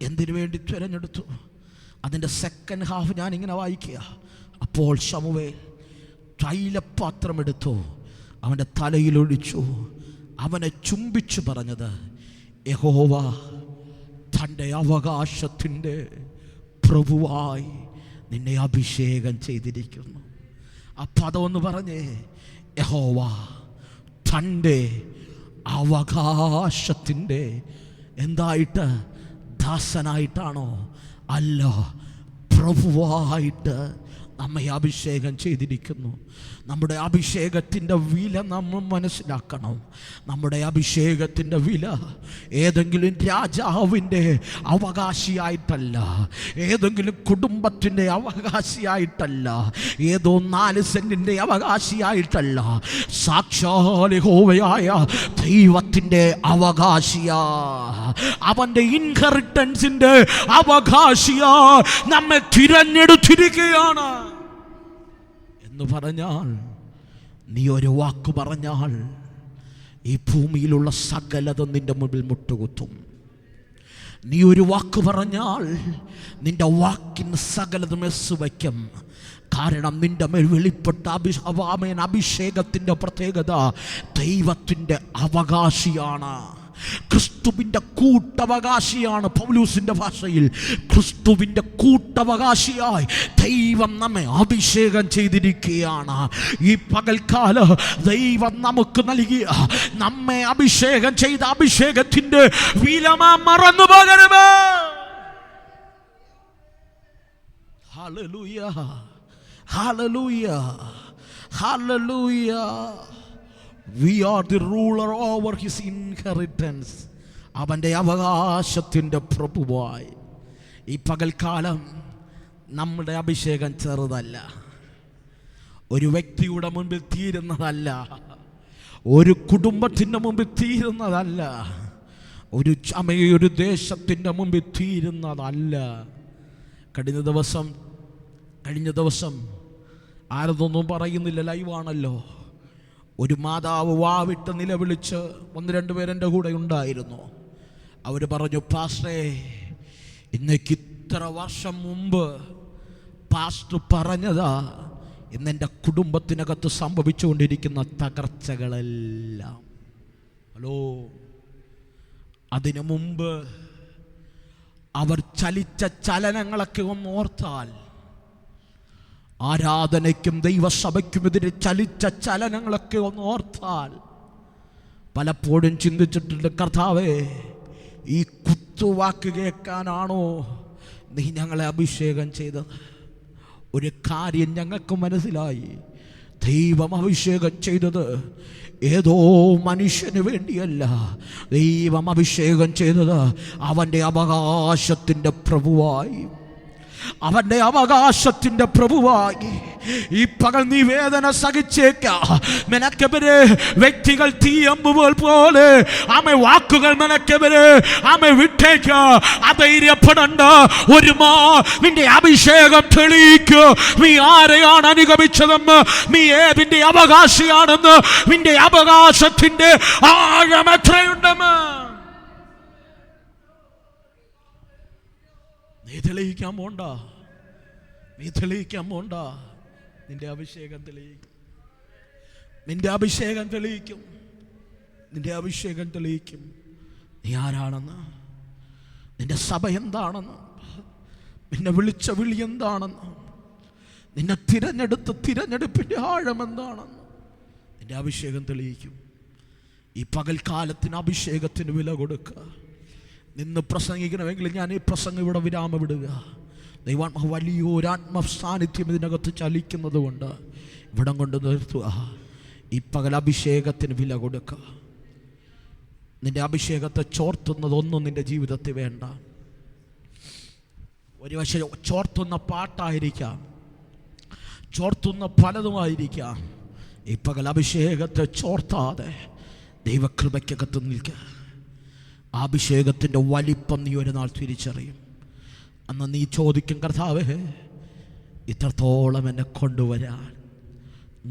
Speaker 1: എന്തിനു വേണ്ടി തിരഞ്ഞെടുത്തു? അതിൻ്റെ സെക്കൻഡ് ഹാഫ് ഞാനിങ്ങനെ വായിക്കുക. അപ്പോൾ ശമൂവേൽ തൈലപാത്രമെടുത്തു, അവൻ്റെ തലയിലൊഴിച്ചു, അവനെ ചുംബിച്ചു പറഞ്ഞത്, യഹോവ തൻ്റെ അവകാശത്തിൻ്റെ പ്രഭുവായി നിന്നെ അഭിഷേകം ചെയ്തിരിക്കുന്നു. ആ പദം ഒന്ന് പറഞ്ഞേ, യഹോവ തൻ്റെ അവകാശത്തിൻ്റെ എന്തായിട്ട്? ദാസനായിട്ടാണോ? അല്ല, പ്രഭുവായിട്ട് നമ്മെ അഭിഷേകം ചെയ്തിരിക്കുന്നു. നമ്മുടെ അഭിഷേകത്തിൻ്റെ വില നമ്മൾ മനസ്സിലാക്കണം. നമ്മുടെ അഭിഷേകത്തിൻ്റെ വില ഏതെങ്കിലും രാജാവിൻ്റെ അവകാശിയായിട്ടല്ല, ഏതെങ്കിലും കുടുംബത്തിൻ്റെ അവകാശിയായിട്ടല്ല, ഏതോ 4 സെന്റിൻ്റെ അവകാശിയായിട്ടല്ല, സാക്ഷാൽ യഹോവയായ ദൈവത്തിൻ്റെ അവകാശിയാ, അവൻ്റെ ഇൻഹെറിറ്റൻസിൻ്റെ അവകാശിയാ നമ്മെ തിരഞ്ഞെടുത്തിരിക്കുകയാണ് എന്ന് പറഞ്ഞാൽ, നീ ഒരു വാക്ക് പറഞ്ഞാൽ ഈ ഭൂമിയിലുള്ള സകലതും നിന്റെ മുമ്പിൽ മുട്ടുകുത്തും. നീ ഒരു വാക്ക് പറഞ്ഞാൽ നിന്റെ വാക്കിന് സകലതും എസ് വയ്ക്കും. കാരണം നിന്റെ മേൽ വെളിപ്പെട്ട അഭിഷേകത്തിൻ്റെ പ്രത്യേകത ദൈവത്തിൻ്റെ അവകാശിയാണ്, ക്രിസ്തുവിൻ്റെ കൂട്ടവകാശിയാണ്. പൗലൂസിൻ്റെ ഭാഷയിൽ ക്രിസ്തുവിൻ്റെ കൂട്ടവകാശിയായി ദൈവം നമ്മെ അഭിഷേകം ചെയ്തിരിക്കുകയാണ്. ഈ പകൽക്കാല ദൈവം നമുക്ക് നൽകിയ, നമ്മെ അഭിഷേകം ചെയ്ത അഭിഷേകത്തിൻ്റെ വിലമ മറന്നു പോകരുത്. Hallelujah, hallelujah, hallelujah. We are the ruler over his inheritance. അവൻ്റെ അവകാശത്തിൻ്റെ പ്രഭുവായി. ഈ പകൽക്കാലം നമ്മുടെ അഭിഷേകം ചെറുതല്ല, ഒരു വ്യക്തിയുടെ മുമ്പിൽ തീരുന്നതല്ല, ഒരു കുടുംബത്തിൻ്റെ മുമ്പിൽ തീരുന്നതല്ല, ഒരു ദേശത്തിൻ്റെ മുമ്പിൽ തീരുന്നതല്ല. കഴിഞ്ഞ ദിവസം ആരതൊന്നും പറയുന്നില്ല, ലൈവാണല്ലോ. ഒരു മാതാവ് വാവിട്ട് നിലവിളിച്ച് 1-2 പേരെൻ്റെ കൂടെ ഉണ്ടായിരുന്നു. അവർ പറഞ്ഞു, പാസ്റ്റേ, ഇന്നേക്ക് ഇത്ര വർഷം മുമ്പ് പാസ്റ്റർ പറഞ്ഞതാ ഇന്നെൻ്റെ കുടുംബത്തിനകത്ത് സംഭവിച്ചുകൊണ്ടിരിക്കുന്ന തകർച്ചകളെല്ലാം. ഹലോ, അതിനു മുമ്പ് അവർ ചലിച്ച ചലനങ്ങളൊക്കെ ഒന്ന് ഓർത്താൽ, ആരാധനയ്ക്കും ദൈവസഭയ്ക്കുമെതിരെ ചലിച്ച ചലനങ്ങളൊക്കെ ഒന്ന് ഓർത്താൽ പലപ്പോഴും ചിന്തിച്ചിട്ടുണ്ട്, കർത്താവേ, ഈ കുത്തുവാക്ക് കേൾക്കാനാണോ നീ ഞങ്ങളെ അഭിഷേകം ചെയ്തത്? ഒരു കാര്യം ഞങ്ങൾക്ക് മനസ്സിലായി, ദൈവം അഭിഷേകം ചെയ്തത് ഏതോ മനുഷ്യന് വേണ്ടിയല്ല, ദൈവം അഭിഷേകം ചെയ്തത് അവൻ്റെ അവകാശത്തിൻ്റെ പ്രഭുവായി, അവൻ്റെ അവകാശത്തിൻ്റെ പ്രഭുവായി. ഈ പകൽ നീ വേദന സഹിച്ചേക്കാം, നിനക്കെതിരെ വ്യക്തികൾ തീയമ്പുകൾ പോലെ ആമേ വാക്കുകൾ നിനക്കെതിരെ ആമേ വിട്ടേക്ക, അധൈര്യപ്പെടണ്ട. നിന്റെ അഭിഷേകം തെളിയിക്കൂ. നീ ആരെയാണ് അനുഗമിച്ചതെന്ന്, നീ ഏതിൻ്റെ അവകാശിയാണെന്ന്, നിന്റെ അവകാശത്തിൻ്റെ ആഴം എത്രയുണ്ടെന്ന് നീ തെളിയിക്കാൻ പോണ്ട. നിന്റെ അഭിഷേകം തെളിയിക്കും. നിന്റെ അഭിഷേകം തെളിയിക്കും നീ ആരാണെന്ന്. നിന്റെ സഭ എന്താണെന്ന്, നിന്നെ വിളിച്ച വിളി എന്താണെന്ന്, നിന്നെ തിരഞ്ഞെടുത്ത തിരഞ്ഞെടുപ്പിൻ്റെ ആഴം എന്താണെന്ന് നിന്റെ അഭിഷേകം തെളിയിക്കും. ഈ പകൽക്കാലത്തിന് അഭിഷേകത്തിന് വില കൊടുക്കുക. നിന്ന് പ്രസംഗിക്കണമെങ്കിൽ ഞാൻ ഈ പ്രസംഗം ഇവിടെ വിരാമം വിടുക. ദൈവാത്മ വലിയൊരാത്മ സാന്നിധ്യം ഇതിനകത്ത് ചലിക്കുന്നത് കൊണ്ട് ഇവിടം കൊണ്ട് നിർത്തുക. ഈ പകൽ അഭിഷേകത്തിന് വില കൊടുക്കുക. നിന്റെ അഭിഷേകത്തെ ചോർത്തുന്നതൊന്നും നിന്റെ ജീവിതത്തിൽ വേണ്ട. ഒരു പക്ഷേ ചോർത്തുന്ന പാട്ടായിരിക്കാം, ചോർത്തുന്ന പലതുമായിരിക്കാം. ഈ പകൽ അഭിഷേകത്തെ ചോർത്താതെ ദൈവകൃപയ്ക്കകത്ത് നിൽക്കുക. ആ അഭിഷേകത്തിൻ്റെ വലിപ്പം നീ ഒരു നാൾ തിരിച്ചറിയും. അന്ന് നീ ചോദിക്കും, കർത്താവേ, ഇത്രത്തോളം എന്നെ കൊണ്ടുവരാൻ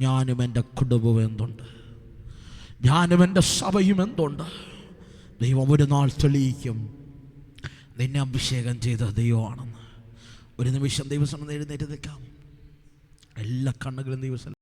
Speaker 1: ഞാനും എൻ്റെ കുടുംബവും എന്തുണ്ട്, ഞാനും എൻ്റെ സഭയും എന്തുണ്ട്. ദൈവം ഒരു നാൾ തെളിയിക്കും നിന്നെ അഭിഷേകം ചെയ്ത ദൈവമാണെന്ന്. ഒരു നിമിഷം ദൈവസന്നിധിയിൽ എഴുന്നേറ്റ് നിൽക്കാം. എല്ലാ കണ്ണുകളും ദൈവം